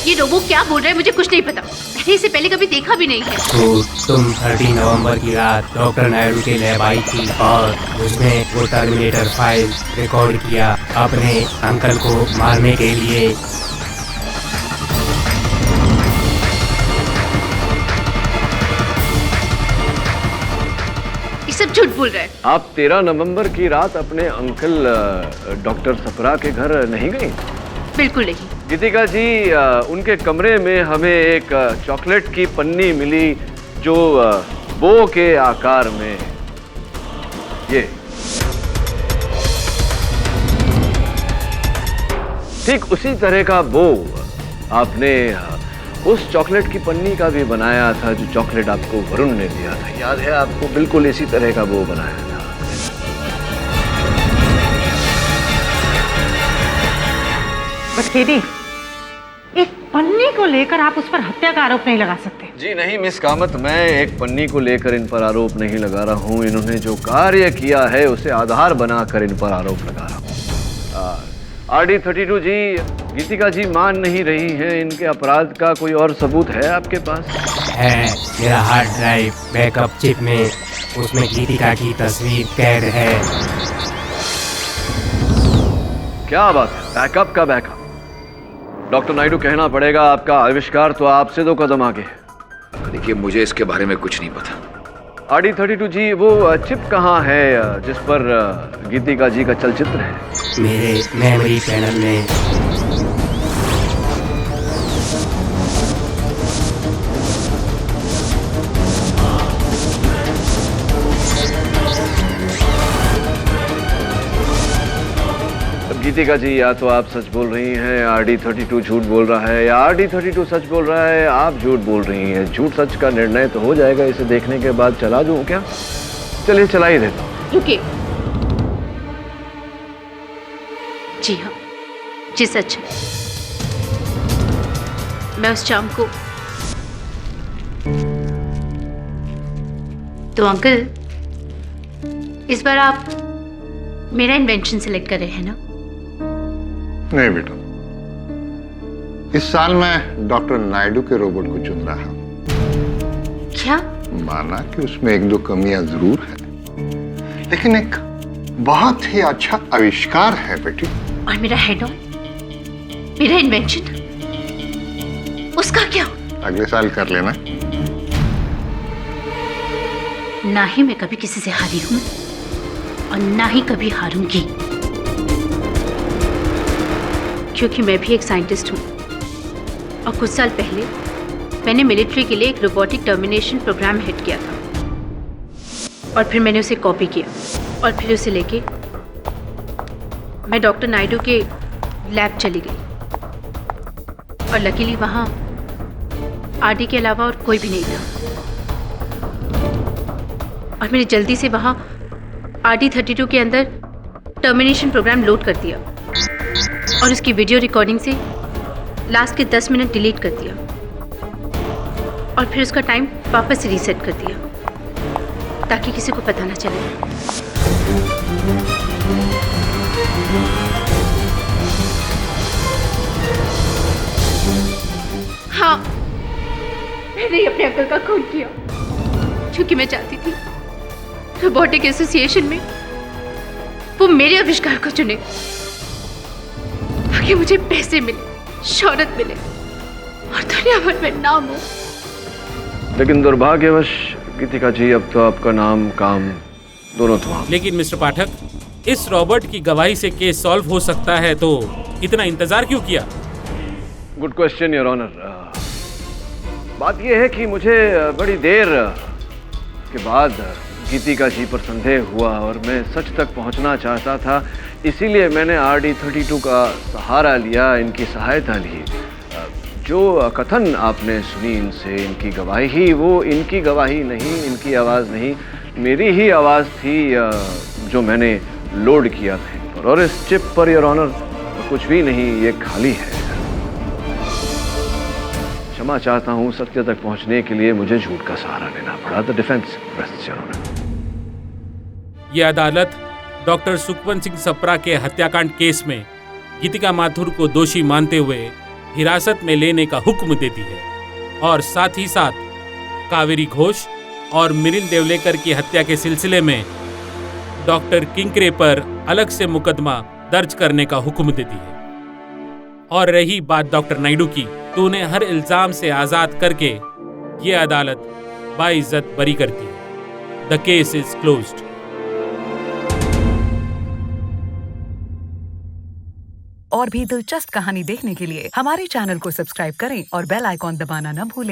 ये ये रोबो क्या बोल रहा है मुझे कुछ नहीं पता। मैंने इसे पहले कभी देखा भी नहीं है। तो तुम 30 नवंबर की रात डॉक्टर नायडू के लैब आई थी और उसमें वो टर्मिनेटर फाइल रिकॉर्ड किया अपने अंकल को मारने के लिए। ये सब झूठ बोल रहा है। आप 13 नवंबर की रात अपने अंकल डॉक्टर सप्रा के घर नहीं गई? बिल्कुल नहीं। गीतिका जी, उनके कमरे में हमें एक चॉकलेट की पन्नी मिली जो बो के आकार में, ये ठीक उसी तरह का बो आपने उस चॉकलेट की पन्नी का भी बनाया था जो चॉकलेट आपको वरुण ने दिया था। याद है आपको? बिल्कुल इसी तरह का बो बनाया था। बट केडी, एक पन्नी को लेकर आप उस पर हत्या का आरोप नहीं लगा सकते। जी नहीं मिस कामत, मैं एक पन्नी को लेकर इन पर आरोप नहीं लगा रहा हूँ। इन्होंने जो कार्य किया है उसे आधार बनाकर इन पर आरोप लगा रहा हूँ। RD32 जी, गीतिका जी मान नहीं रही हैं। इनके अपराध का कोई और सबूत है आपके पास? है, मेरा हार्ड ड्राइव बैकअप चिप में उसमें गीतिका की तस्वीर कैद है। क्या बात है, बैकअप का बैकअप। डॉक्टर नायडू, कहना पड़ेगा आपका आविष्कार तो आपसे 2 कदम आगे है। देखिए, मुझे इसके बारे में कुछ नहीं पता। RD32 जी, वो चिप कहाँ है जिस पर गीतिका जी का चलचित्र है? मेरे मेमोरी पैनल में। गीतिका जी, या तो आप सच बोल रही हैं, RD32 झूठ बोल रहा है, या RD32 सच बोल रहा है, आप झूठ बोल रही हैं। झूठ सच का निर्णय तो हो जाएगा इसे देखने के बाद। चला दूं क्या? चलिए, चला ही देता हूं। रुकिए। जी हाँ, जी सच है। मैं उस शाम को तो अंकल, इस बार आप मेरा इन्वेंशन सिलेक्ट कर रहे हैं ना? नहीं बेटा, इस साल मैं डॉक्टर नायडू के रोबोट को चुन रहा हूं। क्या? माना कि उसमें 1-2 कमियां जरूर है, लेकिन एक बहुत ही अच्छा आविष्कार है बेटी। और मेरा हेड ऑन, मेरा इन्वेंशन, उसका क्या? अगले साल कर लेना। ना ही मैं कभी किसी से हारी हूं और ना ही कभी हारूंगी, क्योंकि मैं भी एक साइंटिस्ट हूँ। और कुछ साल पहले मैंने मिलिट्री के लिए एक रोबोटिक टर्मिनेशन प्रोग्राम हेड किया था, और फिर मैंने उसे कॉपी किया, और फिर उसे लेके मैं डॉक्टर नायडू के लैब चली गई। और लकीली वहाँ RD के अलावा और कोई भी नहीं था, और मैंने जल्दी से वहाँ RD32 के अंदर टर्मिनेशन प्रोग्राम लोड कर दिया और उसकी वीडियो रिकॉर्डिंग से लास्ट के 10 मिनट डिलीट कर दिया, और फिर उसका टाइम वापस से रीसेट कर दिया ताकि किसी को पता ना चले। हाँ, मैंने ही अपने अंकल का खून किया, क्योंकि मैं चाहती थी रोबोटिक एसोसिएशन में वो मेरे आविष्कार को चुने ताकि मुझे पैसे मिले, शोहरत मिले और दुनिया भर में नाम हो। लेकिन दुर्भाग्यवश गीतिका जी, अब तो आपका नाम काम दोनों तो। लेकिन मिस्टर पाठक, इस रॉबर्ट की गवाही से केस सॉल्व हो सकता है, तो इतना इंतजार क्यों किया? Good question your honour. बात यह है कि मुझे बड़ी देर के बाद गीतिका जी पर संदेह हुआ और मैं सच तक पहुंचना चाहता था, इसीलिए मैंने RD32 का सहारा लिया, इनकी सहायता ली। जो कथन आपने सुनी इनसे, इनकी गवाही ही, वो इनकी गवाही नहीं, इनकी आवाज़ नहीं, मेरी ही आवाज़ थी जो मैंने लोड किया था। और इस चिप पर योर ऑनर कुछ भी नहीं, ये खाली है। क्षमा चाहता हूँ, सत्य तक पहुँचने के लिए मुझे झूठ का सहारा लेना पड़ा। The defence rests your honour. ये अदालत डॉक्टर सुखवंत सिंह सप्रा के हत्याकांड केस में गीतिका माथुर को दोषी मानते हुए हिरासत में लेने का हुक्म देती है और साथ ही साथ कावेरी घोष और मिलिंद देवलेकर की हत्या के सिलसिले में डॉक्टर किंकरे पर अलग से मुकदमा दर्ज करने का हुक्म देती है। और रही बात डॉक्टर नायडू की, तो उन्हें हर इल्जाम से आजाद करके ये अदालत बाइज्जत बरी करती है। The case is closed. और भी दिलचस्प कहानी देखने के लिए हमारे चैनल को सब्सक्राइब करें और बेल आइकॉन दबाना न भूलें।